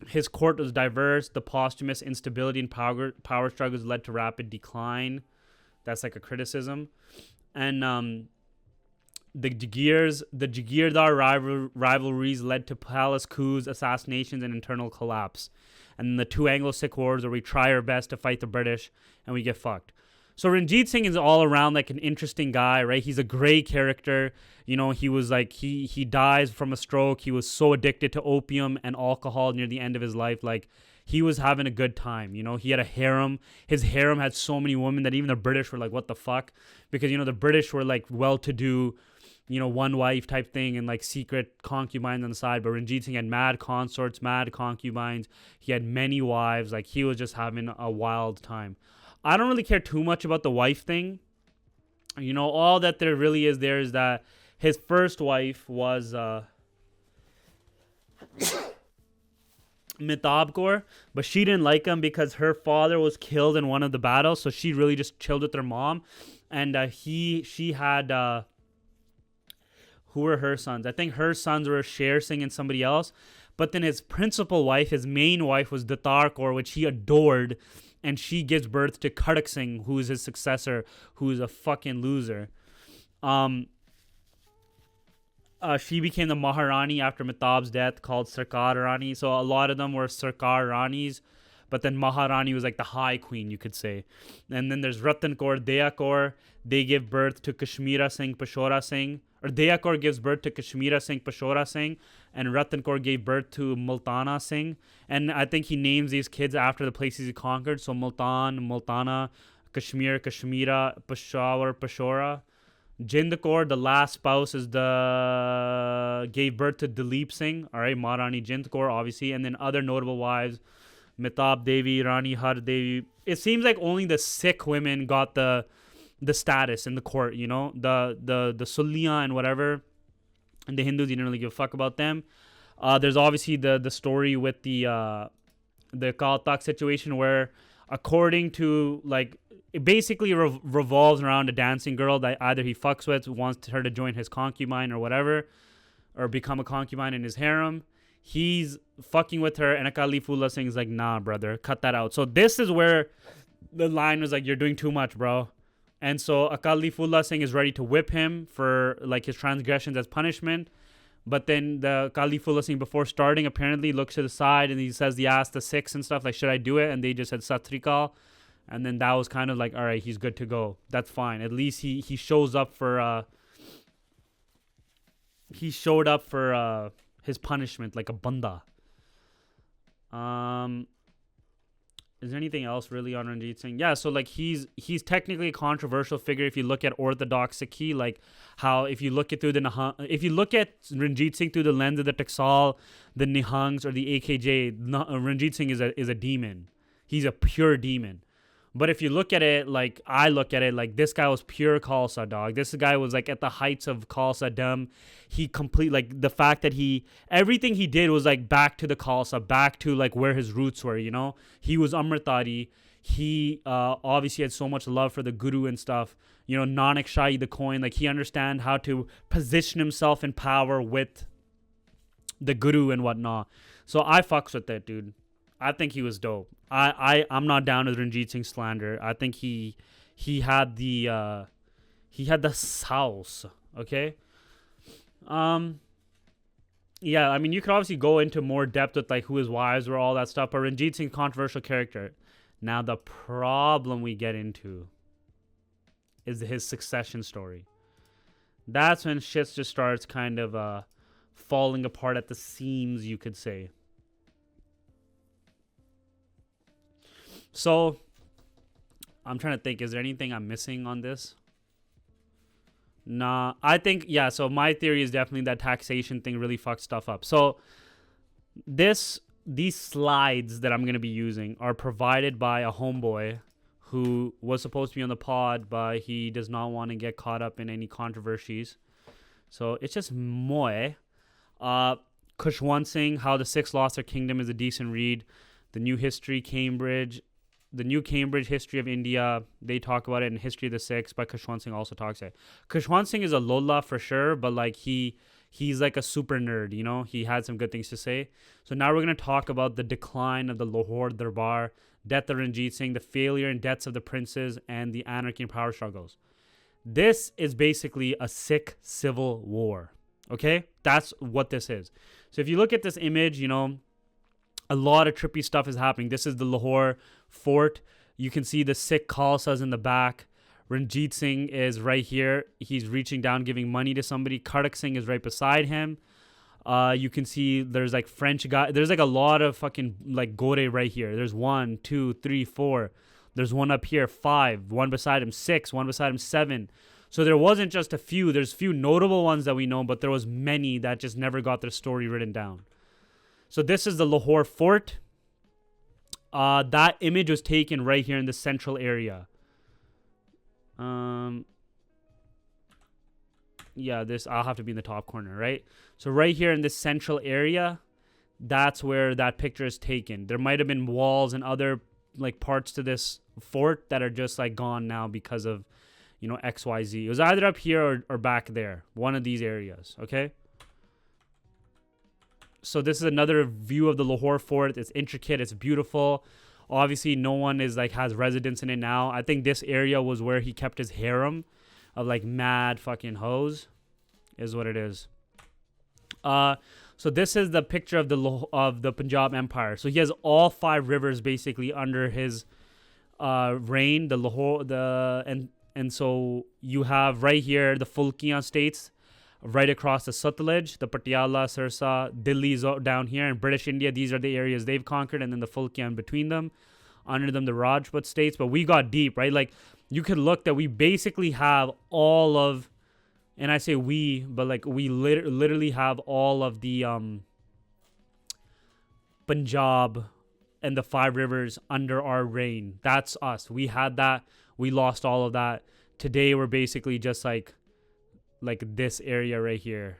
His court was diverse. The posthumous instability and power struggles led to rapid decline. That's like a criticism. And the Jagirdar rivalries led to palace coups, assassinations, and internal collapse. And the 2 Anglo-Sikh wars where we try our best to fight the British and we get fucked. So Ranjit Singh is all around like an interesting guy, right? He's a gray character. He was like, he dies from a stroke. He was so addicted to opium and alcohol near the end of his life. Like he was having a good time. He had a harem. His harem had so many women that even the British were like, what the fuck? Because, the British were like well-to-do, one wife type thing and like secret concubines on the side. But Ranjit Singh had mad consorts, mad concubines. He had many wives. Like he was just having a wild time. I don't really care too much about the wife thing. All that there really is there is that his first wife was Mitab Kaur, but she didn't like him because her father was killed in one of the battles, so she really just chilled with her mom. And she had who were her sons? I think her sons were Sher Singh and somebody else. But then his principal wife, his main wife, was Datar Kaur, which he adored, and she gives birth to Khadak Singh, who is his successor, who is a fucking loser. She became the Maharani after Mitab's death, called Sarkar Rani. So a lot of them were Sarkar Ranis, but then Maharani was like the high queen, you could say. And then there's Ratan Kaur, Daya Kaur. They give birth to Kashmira Singh, Peshora Singh. Or Daya Kaur gives birth to Kashmira Singh, Peshora Singh. And Ratan Kaur gave birth to Multana Singh. And I think he names these kids after the places he conquered. So Multan, Multana, Kashmir, Kashmira, Peshawar, Peshora. Jind Kaur, the last spouse, gave birth to Dalip Singh, all right, Maharani Jind Kaur, obviously, and then other notable wives, Mitab Devi, Rani Har Devi. It seems like only the Sikh women got the status in the court, you know, the Sulliya and whatever, and the Hindus, you didn't really give a fuck about them. There's obviously the story with the Akal Takht situation where, according to, like, it basically revolves around a dancing girl that either he fucks with, wants her to join his concubine or whatever, or become a concubine in his harem. He's fucking with her, and Akali Fulla Singh is like, nah, brother, cut that out. So this is where the line was like, you're doing too much, bro. And so Akali Fulla Singh is ready to whip him for, like, his transgressions as punishment. But then the Akali Fulla Singh, before starting, apparently looks to the side and he says, he asked the Sikhs and stuff, like, should I do it? And they just said, Satrikal. And then that was kind of like, all right, he's good to go. That's fine. At least he shows up for his punishment, like a banda. Is there anything else really on Ranjit Singh? Yeah, so like he's technically a controversial figure if you look at Orthodox Sikhi, like how if you look at Ranjit Singh through the lens of the Taksal, the Nihangs, or the AKJ, Ranjit Singh is a demon. He's a pure demon. But if you look at it, like I look at it, like this guy was pure Khalsa, dog. This guy was like at the heights of Khalsa Dam. He like the fact that everything he did was like back to the Khalsa, back to like where his roots were, you know? He was Amritari. He obviously had so much love for the Guru and stuff. You know, Nanak Shahi the coin, like he understand how to position himself in power with the Guru and whatnot. So I fucks with that, dude. I think he was dope. I'm not down with Ranjit Singh slander. I think he had the sauce. Okay. Yeah, I mean you could obviously go into more depth with like who his wives were, all that stuff, but Ranjit Singh's controversial character. Now the problem we get into is his succession story. That's when shit just starts kind of falling apart at the seams, you could say. So, I'm trying to think, is there anything I'm missing on this? Nah, I think, yeah, so my theory is definitely that taxation thing really fucks stuff up. So, these slides that I'm going to be using are provided by a homeboy who was supposed to be on the pod, but he does not want to get caught up in any controversies. So, it's just moy. Kushwant Singh, How the Sikhs Lost Their Kingdom is a decent read. The New Cambridge History of India, they talk about it, in History of the Sikhs by Kushwant Singh also talks it. Kushwant Singh is a Lola for sure, but like he's like a super nerd, you know? He had some good things to say. So now we're going to talk about the decline of the Lahore Darbar, death of Ranjit Singh, the failure and deaths of the princes, and the anarchy and power struggles. This is basically a Sikh civil war, okay? That's what this is. So if you look at this image, you know, a lot of trippy stuff is happening. This is the Lahore fort. You can see the Sikh Khalsas in the back. Ranjit Singh is right here. He's reaching down, giving money to somebody. Khadak Singh is right beside him. You can see there's like French guy. There's like a lot of fucking like gore right here. There's 1, 2, 3, 4. There's one up here, 5. One beside him, 6. One beside him, 7. So there wasn't just a few. There's few notable ones that we know, but there was many that just never got their story written down. So this is the Lahore fort. That image was taken right here in the central area. Yeah, this, I'll have to be in the top corner, right? So right here in this central area, that's where that picture is taken. There might have been walls and other like parts to this fort that are just like gone now because of, you know, XYZ. It was either up here or back there, one of these areas, okay? So this is another view of the Lahore fort. It's intricate, it's beautiful. Obviously, no one is like has residence in it now. I think this area was where he kept his harem of like mad fucking hoes, is what it is. So this is the picture of the Punjab Empire. So he has all 5 rivers basically under his reign. The Lahore, and so you have right here the Fulkian states, right across the Sutlej, the Patiala, Sirsa, Delhi's down here, and British India. These are the areas they've conquered, and then the Fulkian between them. Under them, the Rajput states. But we got deep, right? Like, you could look that we basically have all of, and I say we, but like we literally have all of the Punjab and the 5 rivers under our reign. That's us. We had that. We lost all of that. Today, we're basically just like this area right here.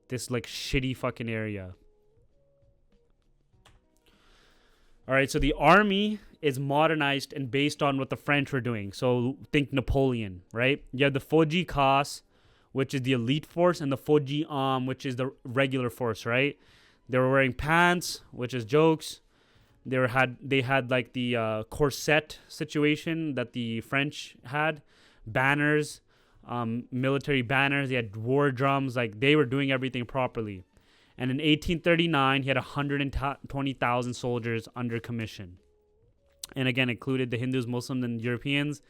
This like shitty fucking area. All right, so the army is modernized and based on what the French were doing. So think Napoleon, right? You have the Fauji Khas, which is the elite force, and the Fauji Am, which is the regular force, right? They were wearing pants, which is jokes. They had like the corset situation that the French had, banners, military banners. They had war drums. Like, they were doing everything properly. And in 1839, he had 120,000 soldiers under commission. And again, included the Hindus, Muslims, and Europeans.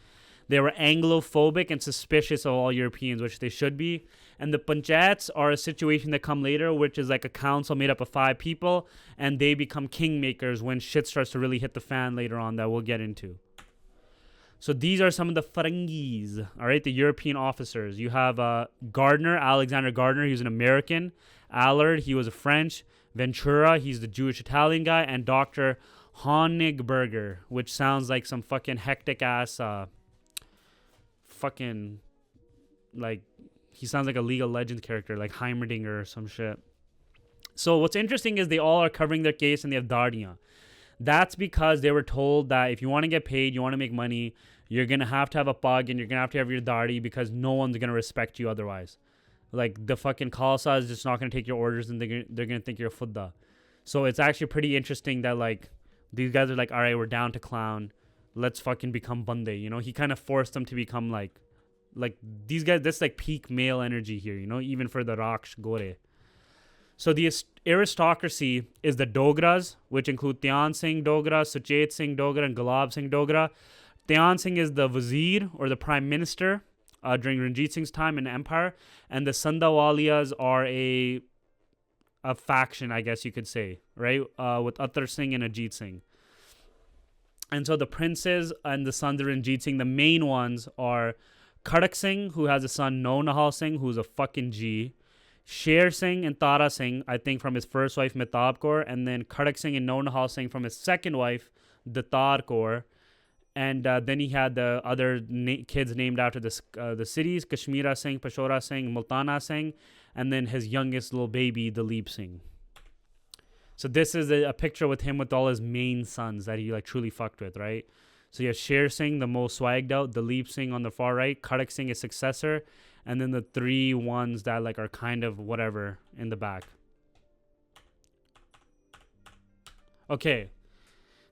They were Anglophobic and suspicious of all Europeans, which they should be. And the panchayats are a situation that come later, which is like a council made up of 5 people, and they become kingmakers when shit starts to really hit the fan later on, that we'll get into. So these are some of the Ferengis, all right, the European officers. You have Gardner, Alexander Gardner, he's an American. Allard, he was a French. Ventura, he's the Jewish-Italian guy. And Dr. Honigberger, which sounds like some fucking hectic-ass, fucking, like, he sounds like a League of Legends character, like Heimerdinger or some shit. So what's interesting is they all are covering their case and they have Dardia. That's because they were told that if you want to get paid, you want to make money, you're going to have a pug and you're going to have your Dardi, because no one's going to respect you otherwise. Like, the fucking Khalsa is just not going to take your orders, and they're going to think you're a Fudda. So it's actually pretty interesting that, like, these guys are like, all right, we're down to clown. Let's fucking become Bande, you know? He kind of forced them to become, like these guys, that's, like, peak male energy here, you know? Even for the Raksh Gore. So the aristocracy is the Dogras, which include Dhyan Singh Dogra, Suchet Singh Dogra, and Gulab Singh Dogra. Dhyan Singh is the Wazir, or the Prime Minister, during Ranjit Singh's time in the Empire. And the Sandawalias are a faction, I guess you could say, right? With Atar Singh and Ajit Singh. And so the princes and the sons of Ranjit Singh, the main ones are Khadak Singh, who has a son, No Nahal Singh, who's a fucking G. Sher Singh and Tara Singh, I think, from his first wife, Mehtab Kaur. And then Khadak Singh and No Nahal Singh from his second wife, Datar Kaur. And then he had the other kids named after the cities, Kashmira Singh, Peshora Singh, Multana Singh, and then his youngest little baby, Dalip Singh. So this is a picture with him with all his main sons that he like truly fucked with, right? So you have Sher Singh, the most swagged out, Dalip Singh on the far right, Khadak Singh, his successor, and then the 3 ones that like are kind of whatever in the back. Okay,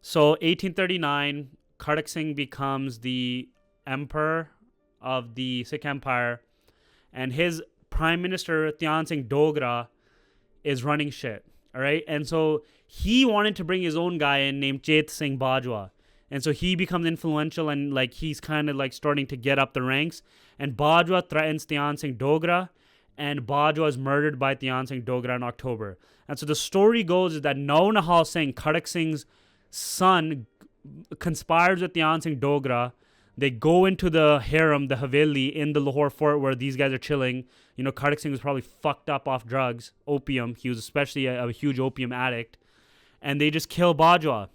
so 1839... Khadak Singh becomes the emperor of the Sikh Empire, and his prime minister, Dhyan Singh Dogra, is running shit, all right? And so he wanted to bring his own guy in named Chet Singh Bajwa, and so he becomes influential, and like he's kind of like starting to get up the ranks, and Bajwa threatens Dhyan Singh Dogra, and Bajwa is murdered by Dhyan Singh Dogra in October. And so the story goes is that No Nahal Singh, Khadak Singh's son, conspires with Dhyan Singh Dogra. They go into the harem, the Haveli, in the Lahore fort where these guys are chilling. You know, Khadak Singh was probably fucked up off drugs, opium. He was especially a huge opium addict. And they just kill Bajwa.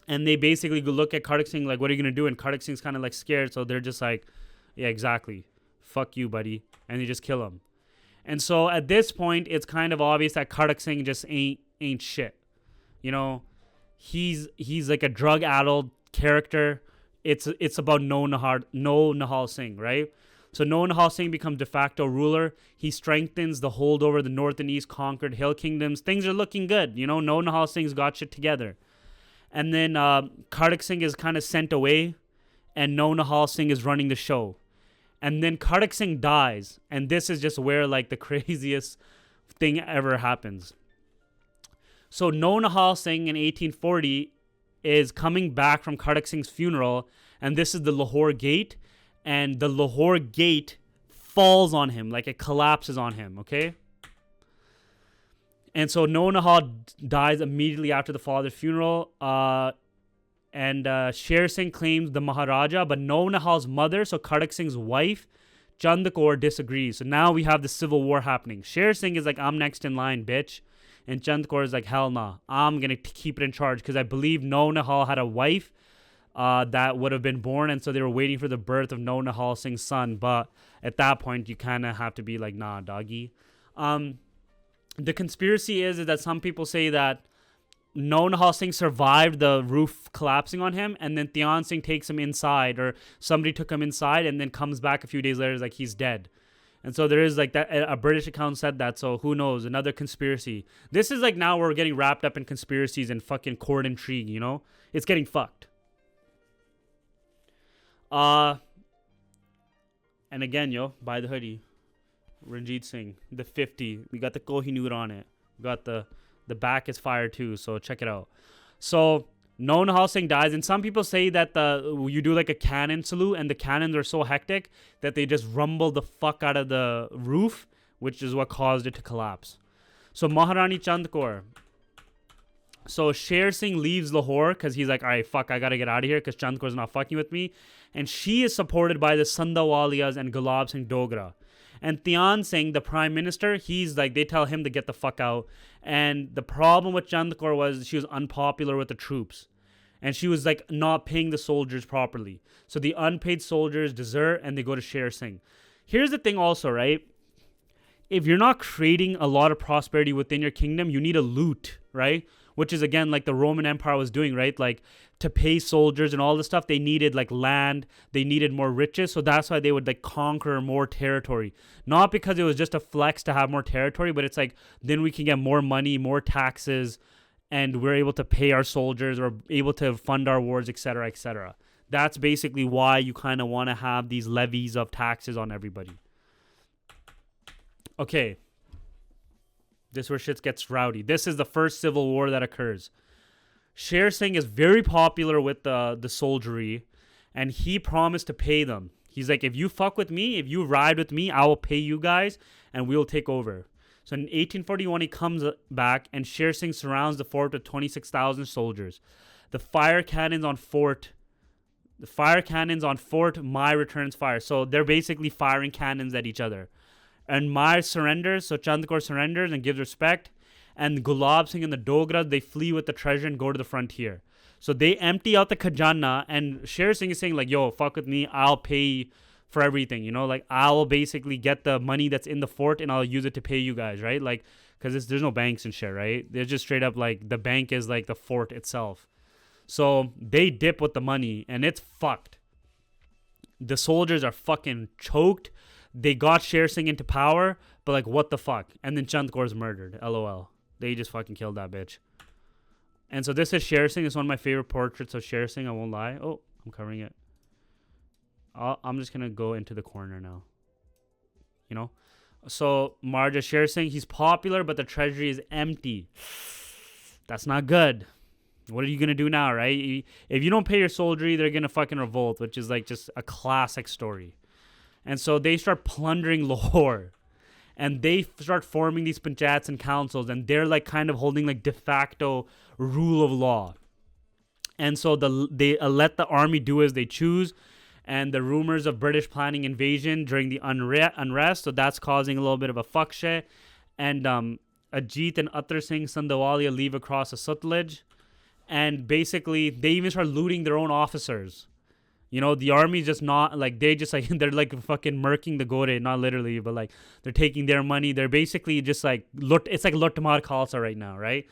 And they basically look at Khadak Singh like, what are you going to do? And Khadak Singh's kind of like scared. So they're just like, yeah, exactly. Fuck you, buddy. and they just kill him. And so at this point, it's kind of obvious that Kartak Singh just ain't shit. You know, he's like a drug-addled character. It's about No Nihal Singh, right? So No Nihal Singh becomes de facto ruler. He strengthens the hold over the north and east conquered hill kingdoms. Things are looking good. You know, No Nihal Singh's got shit together. And then Kartak Singh is kind of sent away, and No Nihal Singh is running the show. And then Kartak Singh dies, and this is just where like the craziest thing ever happens. So No Nihal Singh in 1840 is coming back from Kartak Singh's funeral, and this is the Lahore Gate, and the Lahore Gate falls on him, like it collapses on him, okay? And so No Nihal dies immediately after the father's funeral, and Sher Singh claims the Maharaja, but No Nihal's mother, so Kartak Singh's wife, Chand Kaur, disagrees. So now we have the civil war happening. Sher Singh is like, I'm next in line, bitch. And Chand Kaur is like, hell nah, I'm going to keep it in charge. Because I believe No Nihal had a wife that would have been born. And so they were waiting for the birth of No Nihal Singh's son. But at that point, you kind of have to be like, nah, doggy. The conspiracy is that some people say that No Nihal Singh survived the roof collapsing on him, and then Dhyan Singh takes him inside, or somebody took him inside and then comes back a few days later, like he's dead. And so there is like that, a British account said that, so who knows, another conspiracy. This is like now we're getting wrapped up in conspiracies and fucking court intrigue, you know? It's getting fucked. And again, yo, buy the hoodie. Ranjit Singh, the 50. We got the Kohinoor on it. We got the back is fire too, so check it out. So No Nihal Singh dies, and some people say that you do like a cannon salute, and the cannons are so hectic that they just rumble the fuck out of the roof, which is what caused it to collapse. So Maharani Chand Kaur. So Sher Singh leaves Lahore because he's like, all right, fuck, I gotta get out of here because Chand Kaur's not fucking with me. And she is supported by the Sandawalias and Gulab Singh Dogra. And Dhyan Singh, the prime minister, he's like, they tell him to get the fuck out. And the problem with Chand Kaur was she was unpopular with the troops. And she was like not paying the soldiers properly. So the unpaid soldiers desert and they go to Sher Singh. Here's the thing also, right? If you're not creating a lot of prosperity within your kingdom, you need a loot, right? Which is again like the Roman Empire was doing, right? Like to pay soldiers and all this stuff, they needed like land, they needed more riches. So that's why they would like conquer more territory. Not because it was just a flex to have more territory, but it's like then we can get more money, more taxes, and we're able to pay our soldiers or able to fund our wars, etc., etc. That's basically why you kind of want to have these levies of taxes on everybody. Okay. This is where shit gets rowdy. This is the first civil war that occurs. Sher Singh is very popular with the soldiery, and he promised to pay them. He's like, if you fuck with me, if you ride with me, I will pay you guys, and we'll take over. So in 1841, he comes back, and Sher Singh surrounds the fort with 26,000 soldiers. The fire cannons on fort, Mai returns fire. So they're basically firing cannons at each other. And Mai surrenders, so Chand Kaur surrenders and gives respect. And Gulab Singh and the Dogra, they flee with the treasure and go to the frontier. So they empty out the Khajana, and Sher Singh is saying like, yo, fuck with me, I'll pay for everything, you know? Like, I'll basically get the money that's in the fort and I'll use it to pay you guys, right? Like, because there's no banks and shit, right? They're just straight up like, the bank is like the fort itself. So they dip with the money, and it's fucked. The soldiers are fucking choked. They got Sher Singh into power, but like, what the fuck? And then Chand Kaur's murdered. LOL. They just fucking killed that bitch. And so this is Sher Singh. It's one of my favorite portraits of Sher Singh. I won't lie. Oh, I'm covering it. I'm just going to go into the corner now. You know? So Mahraja Sher Singh, he's popular, but the treasury is empty. That's not good. What are you going to do now, right? If you don't pay your soldiery, they're going to fucking revolt, which is like just a classic story. And so they start plundering Lahore. And they start forming these panchayats and councils. And they're like kind of holding like de facto rule of law. And so they let the army do as they choose. And the rumors of British planning invasion during the unrest. So that's causing a little bit of a fuckshe. And Ajit and Atar Singh Sandawalia leave across the Sutlej. And basically, they even start looting their own officers. You know, the army's just not like, they just like they're like fucking murking the gore, not literally, but like they're taking their money. They're basically just like it's like Lutmar Khalsa right now, right?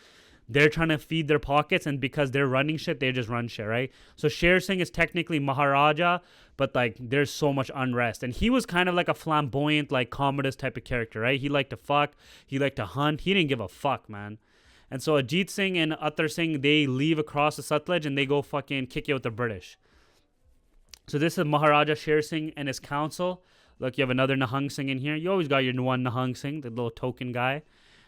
They're trying to feed their pockets, and because they're running shit, they just run shit, right? So Sher Singh is technically Maharaja, but like there's so much unrest. And he was kind of like a flamboyant, like Commodus type of character, right? He liked to fuck, he liked to hunt, he didn't give a fuck, man. And so Ajit Singh and Atar Singh, they leave across the Sutlej and they go fucking kick it with the British. So this is Maharaja Sher Singh and his council. Look, you have another Nahang Singh in here. You always got your one Nahang Singh, the little token guy.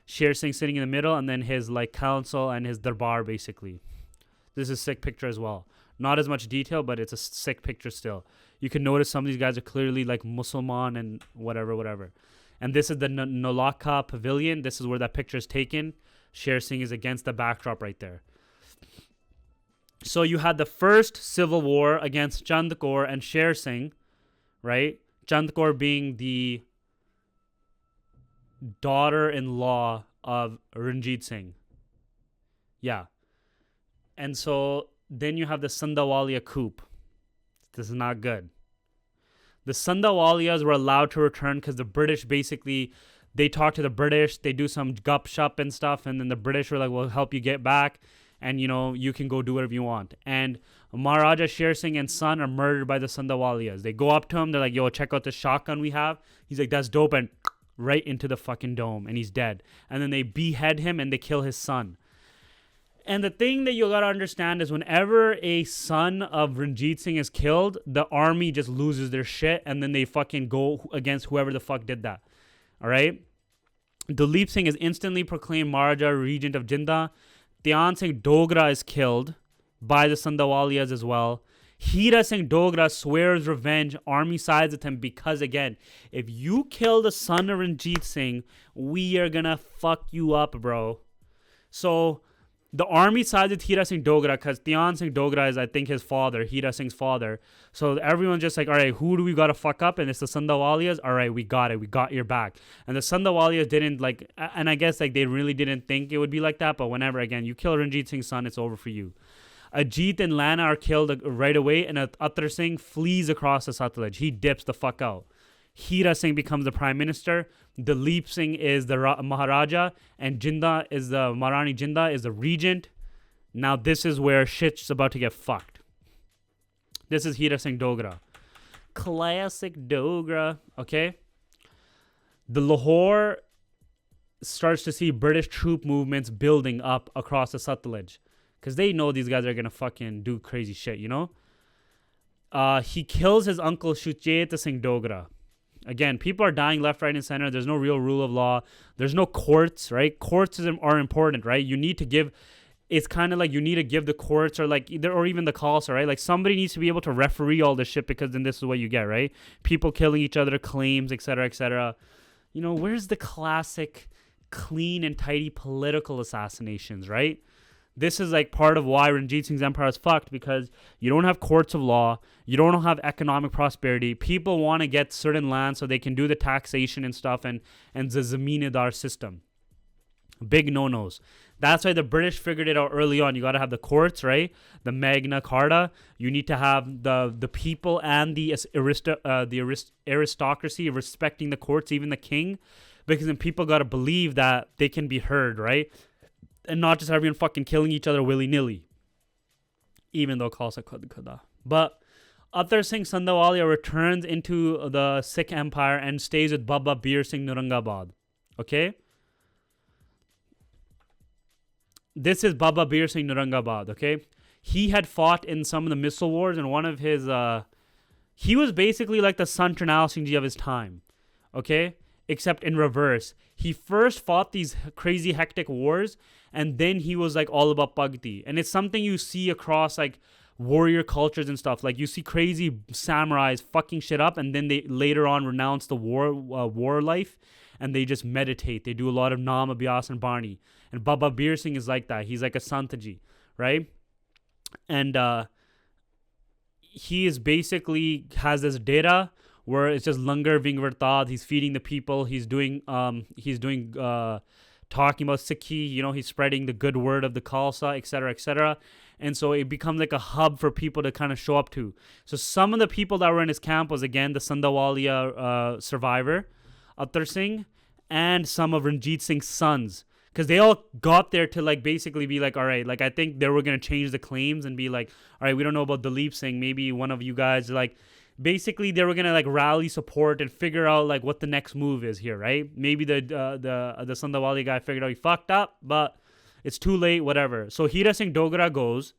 Sher Singh sitting in the middle, and then his like council and his darbar basically. This is a sick picture as well. Not as much detail, but it's a sick picture still. You can notice some of these guys are clearly like Musulman and whatever. And this is the Nolaka Pavilion. This is where that picture is taken. Sher Singh is against the backdrop right there. So you had the first civil war against Chand Kaur and Sher Singh, right? Chand Kaur being the daughter-in-law of Ranjit Singh. Yeah. And so then you have the Sandawalia coup. This is not good. The Sandawalias were allowed to return because the British basically, they talk to the British, they do some gup shup and stuff, and then the British were like, we'll help you get back, and you know, you can go do whatever you want. And Maharaja Sher Singh and son are murdered by the Sandawalias. They go up to him, they're like, yo, check out the shotgun we have. He's like, that's dope, and right into the fucking dome, and he's dead. And then they behead him and they kill his son. And the thing that you gotta understand is whenever a son of Ranjit Singh is killed, the army just loses their shit, and then they fucking go against whoever the fuck did that. Alright? Dalip Singh is instantly proclaimed Maharaja Regent of Jinda. Dhyan Singh Dogra is killed by the Sandawalias as well. Hira Singh Dogra swears revenge. Army sides with him because, again, if you kill the son of Ranjit Singh, we are gonna fuck you up, bro. So the army sides with Hira Singh Dogra because Dhyan Singh Dogra is, I think, his father, Hira Singh's father. So everyone's just like, all right, who do we gotta fuck up? And it's the Sandawalias. All right, we got it. We got your back. And the Sandawalias didn't like, and I guess like they really didn't think it would be like that. But whenever, again, you kill Ranjit Singh's son, it's over for you. Ajit and Lana are killed right away, and Atar Singh flees across the Sutlej. He dips the fuck out. Hira Singh becomes the prime minister. Dalip Singh is the Maharaja, and Jinda is the Maharani Jinda is the regent. Now this is where shit's about to get fucked. This is Hira Singh Dogra. Classic Dogra, okay? The Lahore starts to see British troop movements building up across the Sutlej. Because they know these guys are going to fucking do crazy shit, you know? He kills his uncle Shuchet Singh Dogra. Again, people are dying left, right, and center. There's no real rule of law. There's no courts, right? Courts are important, right? You need to give... It's kind of like you need to give the courts or like either or even the Khalsa, right? Like somebody needs to be able to referee all this shit because then this is what you get, right? People killing each other, claims, etc., etc. You know, where's the classic clean and tidy political assassinations, right? This is like part of why Ranjit Singh's empire is fucked because you don't have courts of law. You don't have economic prosperity. People want to get certain land so they can do the taxation and stuff and the Zamindar system. Big no-nos. That's why the British figured it out early on. You got to have the courts, right? The Magna Carta. You need to have the people and the aristocracy respecting the courts, even the king. Because then people got to believe that they can be heard, right? And not just everyone fucking killing each other willy-nilly. Even though Khalsa khada. But Atar Singh Sandawalia returns into the Sikh Empire and stays with Baba Bir Singh Nurangabad. Okay? This is Baba Bir Singh Nurangabad, okay? He had fought in some of the missile wars, and one of his... he was basically like the Sant Karnail Singh Ji of his time, okay? Except in reverse. He first fought these crazy hectic wars, and then he was like all about bhakti. And it's something you see across like warrior cultures and stuff. Like you see crazy samurais fucking shit up, and then they later on renounce the war life, and they just meditate. They do a lot of Nam Abhyas and Bani. And Baba Bir Singh is like that. He's like a Santaji, right? And he is basically has this data where it's just langar being vartad. He's feeding the people. He's doing talking about Sikhi. You know, he's spreading the good word of the Khalsa, etc., etc. And so it becomes like a hub for people to kind of show up to. So some of the people that were in his camp was, again, the Sandawalia survivor, Attar Singh, and some of Ranjit Singh's sons. Because they all got there to like basically be like, all right, like I think they were going to change the claims and be like, all right, we don't know about Dalip Singh. Maybe one of you guys, like, basically they were going to like rally support and figure out like what the next move is here, right? Maybe the Sandawali guy figured out he fucked up, but it's too late, whatever. So Hira Singh Dogra goes.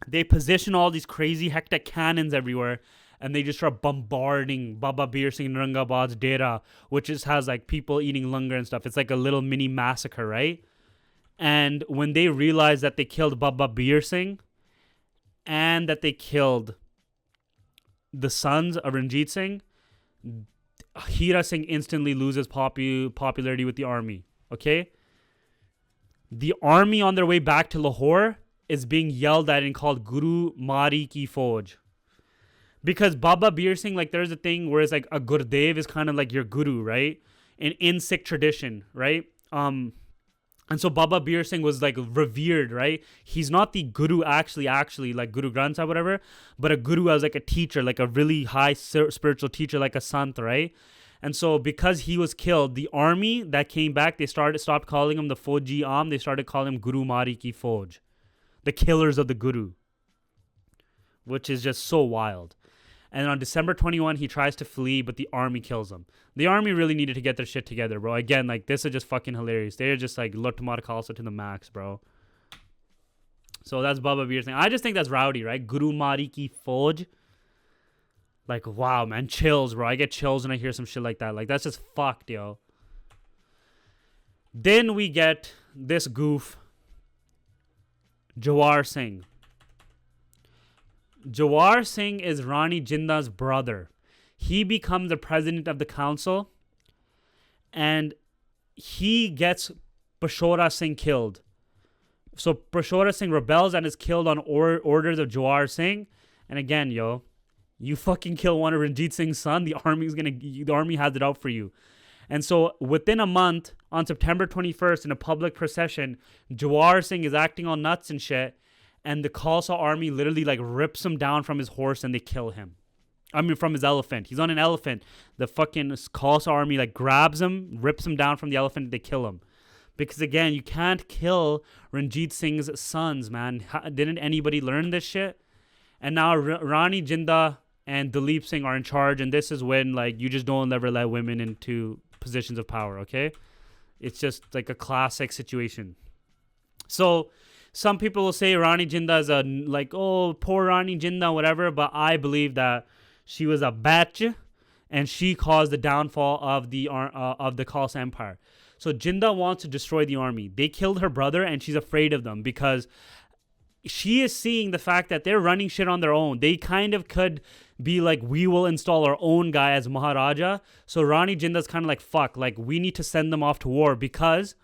They position all these crazy hectic cannons everywhere, and they just start bombarding Baba Bir Singh Narangabad's dera, which just has like people eating langar and stuff. It's like a little mini massacre, right? And when they realize that they killed Baba Bir Singh and that they killed the sons of Ranjit Singh, Hira Singh instantly loses popularity with the army, okay? The army on their way back to Lahore is being yelled at and called Guru Mari Ki Fauj. Because Baba Bir Singh, like there's a thing where it's like a Gurdev is kind of like your guru, right? In Sikh tradition, right? And so Baba Bir Singh was like revered, right? He's not the guru actually like Guru Granth Sahib, whatever, but a guru as like a teacher, like a really high spiritual teacher, like a sant, right? And so because he was killed, the army that came back, they stopped calling him the Fauji Am. They started calling him Guru Mari Ki Fauj, the killers of the guru, which is just so wild. And on December 21, he tries to flee, but the army kills him. The army really needed to get their shit together, bro. Again, like, this is just fucking hilarious. They're just, like, Luttamar Khalsa to the max, bro. So that's Baba Bir Singh. I just think that's rowdy, right? Guru Mari Ki Fauj. Like, wow, man. Chills, bro. I get chills when I hear some shit like that. Like, that's just fucked, yo. Then we get this goof, Jawar Singh. Jawar Singh is Rani Jinda's brother. He becomes the president of the council, and he gets Peshora Singh killed. So Peshora Singh rebels and is killed on orders of Jawar Singh. And again, yo, you fucking kill one of Ranjit Singh's son, the army has it out for you. And so within a month, on September 21st, in a public procession, Jawar Singh is acting all nuts and shit. And the Khalsa army literally like rips him down from his horse and they kill him. I mean, from his elephant. He's on an elephant. The fucking Khalsa army like grabs him, rips him down from the elephant, and they kill him. Because again, you can't kill Ranjit Singh's sons, man. Didn't anybody learn this shit? And now Rani Jinda and Dalip Singh are in charge, and this is when like you just don't ever let women into positions of power, okay? It's just like a classic situation. So some people will say Rani Jinda is oh, poor Rani Jinda, whatever. But I believe that she was a bitch, and she caused the downfall of the Khalsa Empire. So Jinda wants to destroy the army. They killed her brother, and she's afraid of them because she is seeing the fact that they're running shit on their own. They kind of could be like, we will install our own guy as Maharaja. So Rani Jinda's kind of like, fuck, like we need to send them off to war, because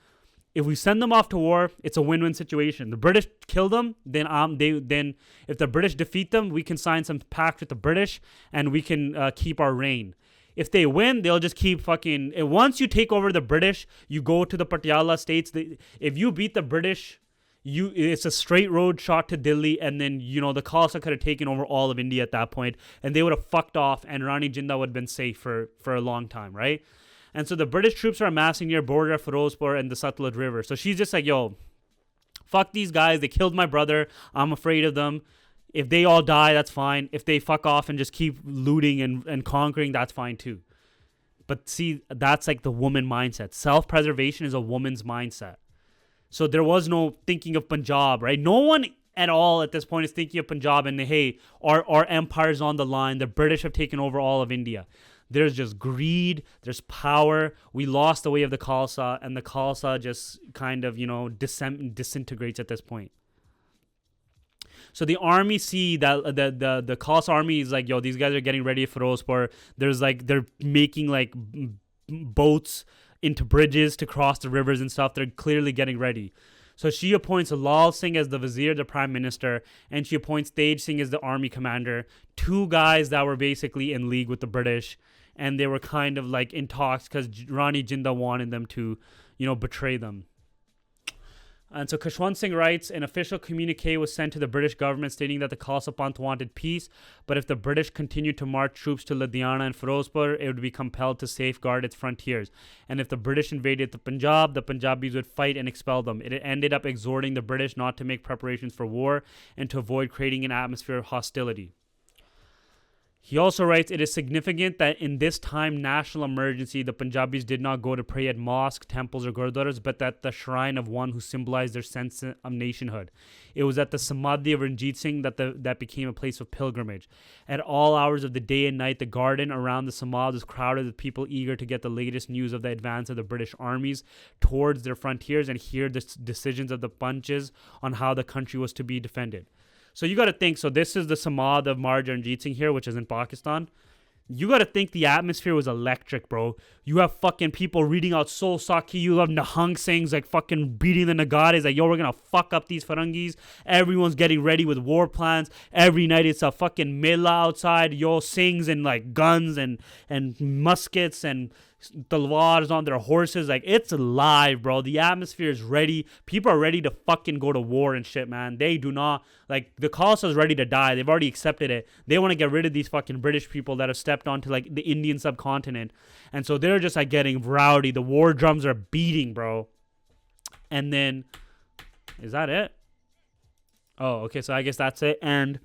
if we send them off to war, it's a win-win situation. The British kill them, then if the British defeat them, we can sign some pact with the British and we can keep our reign. If they win, they'll just keep fucking. Once you take over the British, you go to the Patiala states. If you beat the British, it's a straight road shot to Delhi, and then the Khalsa could have taken over all of India at that point, and they would have fucked off, and Rani Jinda would have been safe for a long time, right? And so the British troops are amassing near border of Firozpur and the Satluj River. So she's just like, yo, fuck these guys. They killed my brother. I'm afraid of them. If they all die, that's fine. If they fuck off and just keep looting and conquering, that's fine too. But see, that's like the woman mindset. Self-preservation is a woman's mindset. So there was no thinking of Punjab, right? No one at all at this point is thinking of Punjab and, hey, our empire's on the line. The British have taken over all of India. There's just greed. There's power. We lost the way of the Khalsa, and the Khalsa just kind of, disintegrates at this point. So the army see that the Khalsa army is like, yo, these guys are getting ready for Firozpur. There's like, they're making like boats into bridges to cross the rivers and stuff. They're clearly getting ready. So she appoints Lal Singh as the vizier, the prime minister, and she appoints Tej Singh as the army commander. Two guys that were basically in league with the British. And they were kind of like in talks because Rani Jinda wanted them to, betray them. And so Khushwant Singh writes, an official communique was sent to the British government stating that the Khalsa Panth wanted peace, but if the British continued to march troops to Ludhiana and Firozpur, it would be compelled to safeguard its frontiers. And if the British invaded the Punjabis would fight and expel them. It ended up exhorting the British not to make preparations for war and to avoid creating an atmosphere of hostility. He also writes, it is significant that in this time national emergency, the Punjabis did not go to pray at mosques, temples, or gurdwaras, but at the shrine of one who symbolized their sense of nationhood. It was at the Samadhi of Ranjit Singh that became a place of pilgrimage. At all hours of the day and night, the garden around the Samadhi was crowded with people eager to get the latest news of the advance of the British armies towards their frontiers and hear the decisions of the Panchs on how the country was to be defended. So you got to think, so this is the Samad of Mahraja Ranjit Singh here, which is in Pakistan. You got to think the atmosphere was electric, bro. You have fucking people reading out Sol Sakhi. You have Nahang Singhs like fucking beating the Nagaris. Like, yo, we're going to fuck up these Farangis. Everyone's getting ready with war plans. Every night it's a fucking mela outside. Yo, Singhs and like guns and muskets and talwars on their horses. Like, it's live, bro. The atmosphere is ready. People are ready to fucking go to war and shit, man. They do not, like, the Khalsa's ready to die. They've already accepted it. They want to get rid of these fucking British people that have stepped onto like the Indian subcontinent. And so they're just like getting rowdy. The war drums are beating, bro. And then, is that it? Oh, okay. So I guess that's it. And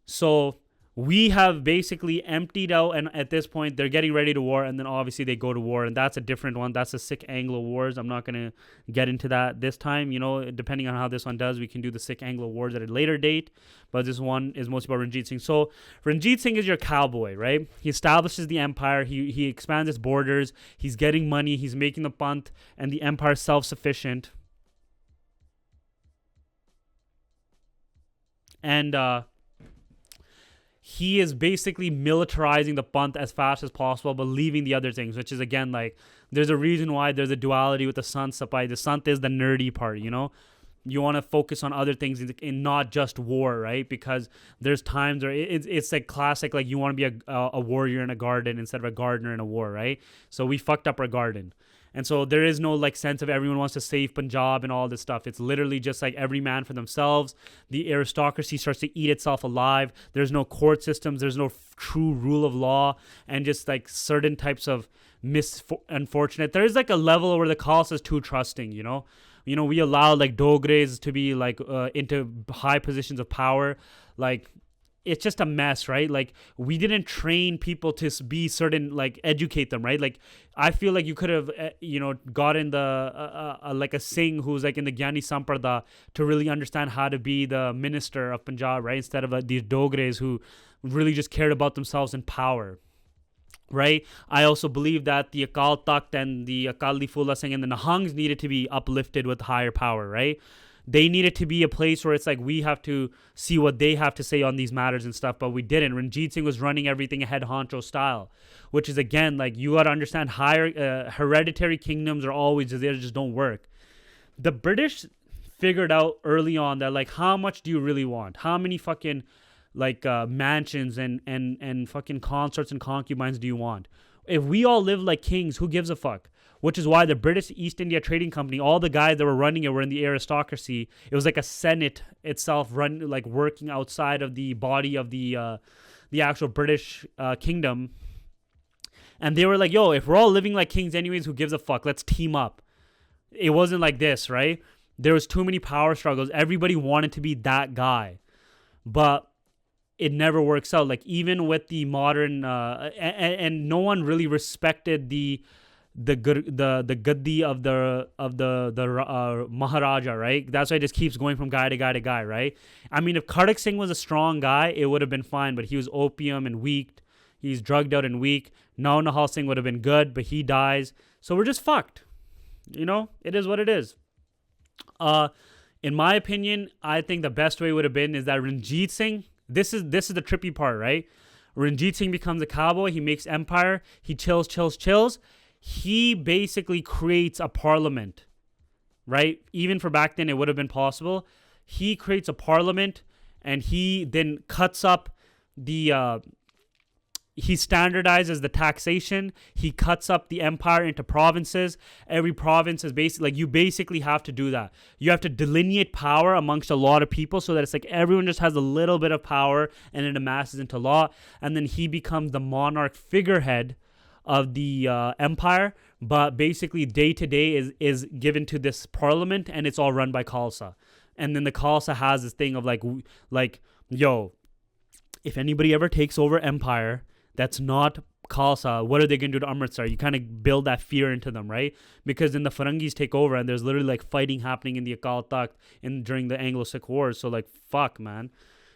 so we have basically emptied out, and at this point they're getting ready to war, and then obviously they go to war, and that's a different one. That's the Sikh Anglo Wars. I'm not going to get into that this time. You know, depending on how this one does, we can do the Sikh Anglo Wars at a later date, but this one is mostly about Ranjit Singh. So Ranjit Singh is your cowboy, right? He establishes the empire. He expands its borders. He's getting money. He's making the Panth and the empire self-sufficient. And he is basically militarizing the Panth as fast as possible, but leaving the other things, which is, again, like, there's a reason why there's a duality with the Sant Sapai. The Sant is the nerdy part, you know? You want to focus on other things in not just war, right? Because there's times where it's like classic, like, you want to be a warrior in a garden instead of a gardener in a war, right? So we fucked up our garden. And so there is no like sense of everyone wants to save Punjab and all this stuff. It's literally just like every man for themselves. The aristocracy starts to eat itself alive. There's no court systems. There's no true rule of law, and just like certain types of unfortunate. There is like a level where the Khalsa is too trusting, you know? You know, we allow like Dogres to be like into high positions of power. Like, it's just a mess, right? Like, we didn't train people to be certain, like, educate them, right? Like, I feel like you could have, gotten the, like a Singh who's like in the Gyani Samprada to really understand how to be the minister of Punjab, right? Instead of these Dogres who really just cared about themselves and power, right? I also believe that the Akal Takht and the Akali Fulla Singh and the Nahangs needed to be uplifted with higher power, right? They needed to be a place where it's like we have to see what they have to say on these matters and stuff, but we didn't. Ranjit Singh was running everything head honcho style, which is, again, like, you got to understand hereditary kingdoms are always, they just don't work. The British figured out early on that, like, how much do you really want? How many fucking like mansions and fucking consorts and concubines do you want? If we all live like kings, who gives a fuck? Which is why the British East India Trading Company, all the guys that were running it were in the aristocracy. It was like a senate itself, working outside of the body of the actual British kingdom. And they were like, yo, if we're all living like kings anyways, who gives a fuck? Let's team up. It wasn't like this, right? There was too many power struggles. Everybody wanted to be that guy. But it never works out. Like, even with the modern, and no one really respected the gaddi of the Maharaja, right? That's why it just keeps going from guy to guy to guy, right? I mean, if Khadak Singh was a strong guy, it would have been fine, but he was opium and weak. He's drugged out and weak. Now Nahal Singh would have been good, but he dies. So we're just fucked. You know, it is what it is. In my opinion, I think the best way would have been is that Ranjit Singh, this is the trippy part, right? Ranjit Singh becomes a cowboy. He makes empire. He chills. He basically creates a parliament, right? Even for back then, it would have been possible. He creates a parliament, and he then cuts up the he standardizes the taxation. He cuts up the empire into provinces. Every province is basically like, you basically have to do that. You have to delineate power amongst a lot of people so that it's like everyone just has a little bit of power and it amasses into law. And then he becomes the monarch figurehead of the empire. But basically day to day is given to this parliament, and it's all run by Khalsa. And then the Khalsa has this thing of like, yo, if anybody ever takes over empire that's not Khalsa, what are they going to do to Amritsar? You kind of build that fear into them, right? Because then the Farangis take over and there's literally like fighting happening in the Akal Takht during the Anglo-Sikh Wars. So like, fuck, man.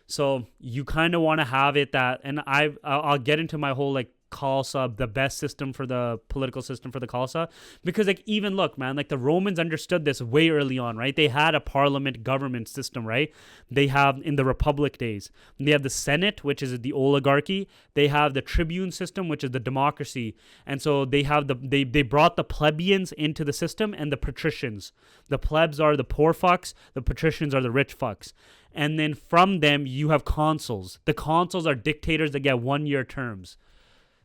So you kind of want to have it that, and I'll get into my whole like Khalsa, the best system for the political system for the Khalsa, because like, even look, man, like the Romans understood this way early on, right? They had a parliament government system, right? They have in the Republic days, they have the Senate, which is the oligarchy. They have the tribune system, which is the democracy. And so they have they brought the plebeians into the system and the patricians. The plebs are the poor fucks, the patricians are the rich fucks. And then from them you have consuls. The consuls are dictators that get 1-year terms.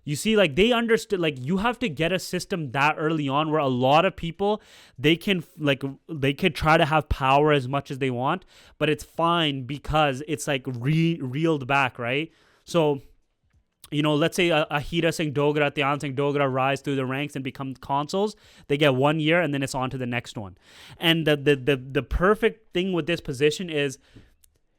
You see, like, they understood, like, you have to get a system that early on where a lot of people, they could try to have power as much as they want, but it's fine because it's like reeled back, right? So, you know, let's say a Hira Singh Dogra, Dhyan Singh Dogra rise through the ranks and become consuls. They get 1 year and then it's on to the next one. And the perfect thing with this position is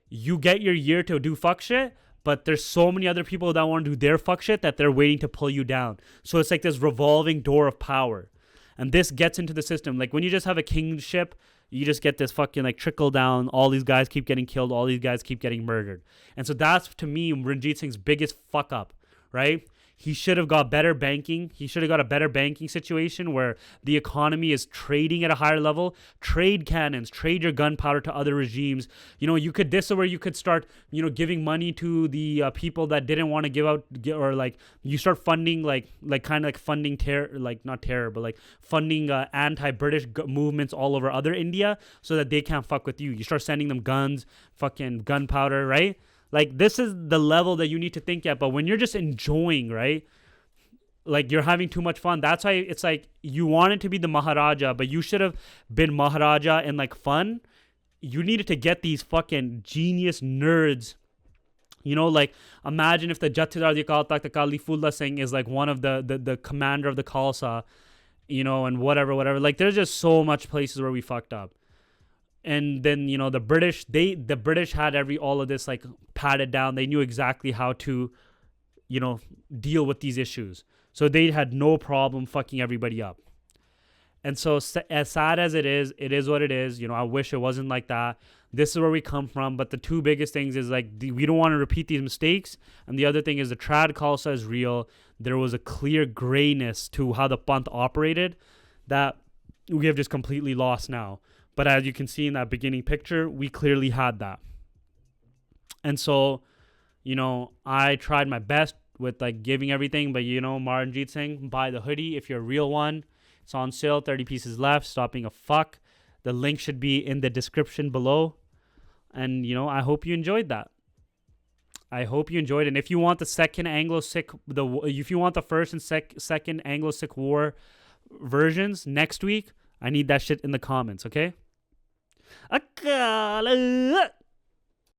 you get your year to do fuck shit, but there's so many other people that want to do their fuck shit that they're waiting to pull you down. So it's like this revolving door of power. And this gets into the system. Like when you just have a kingship, you just get this fucking like trickle down. All these guys keep getting killed. All these guys keep getting murdered. And so that's, to me, Ranjit Singh's biggest fuck up, right? He should have got better banking. He should have got a better banking situation where the economy is trading at a higher level. Trade cannons, trade your gunpowder to other regimes. You know, this is where you could start, you know, giving money to the people that didn't want to give out, or like you start funding like kind of like funding terror, like not terror, but like funding anti-British movements all over other India so that they can't fuck with you. You start sending them guns, fucking gunpowder, right? Like, this is the level that you need to think at. But when you're just enjoying, right? Like, you're having too much fun. That's why it's like, you wanted to be the Maharaja, but you should have been Maharaja and, like, fun. You needed to get these fucking genius nerds. You know, like, imagine if the Jathedar di Akal Takht, the Kalifullah Singh, is, like, one of the commander of the Khalsa, you know, and whatever. Like, there's just so much places where we fucked up. And then, you know, the British had all of this like patted down. They knew exactly how to, you know, deal with these issues. So they had no problem fucking everybody up. And so as sad as it is what it is. You know, I wish it wasn't like that. This is where we come from. But the two biggest things is like, we don't want to repeat these mistakes. And the other thing is the trad Khalsa is real. There was a clear grayness to how the Panth operated that we have just completely lost now. But as you can see in that beginning picture, we clearly had that. And so, you know, I tried my best with like giving everything. But, you know, Ranjit Singh, buy the hoodie if you're a real one. It's on sale, 30 pieces left. Stop being a fuck. The link should be in the description below. And, you know, I hope you enjoyed that. I hope you enjoyed it. And if you want the second Anglo-Sikh, if you want the first and second Anglo-Sikh War versions next week, I need that shit in the comments, okay? Akala.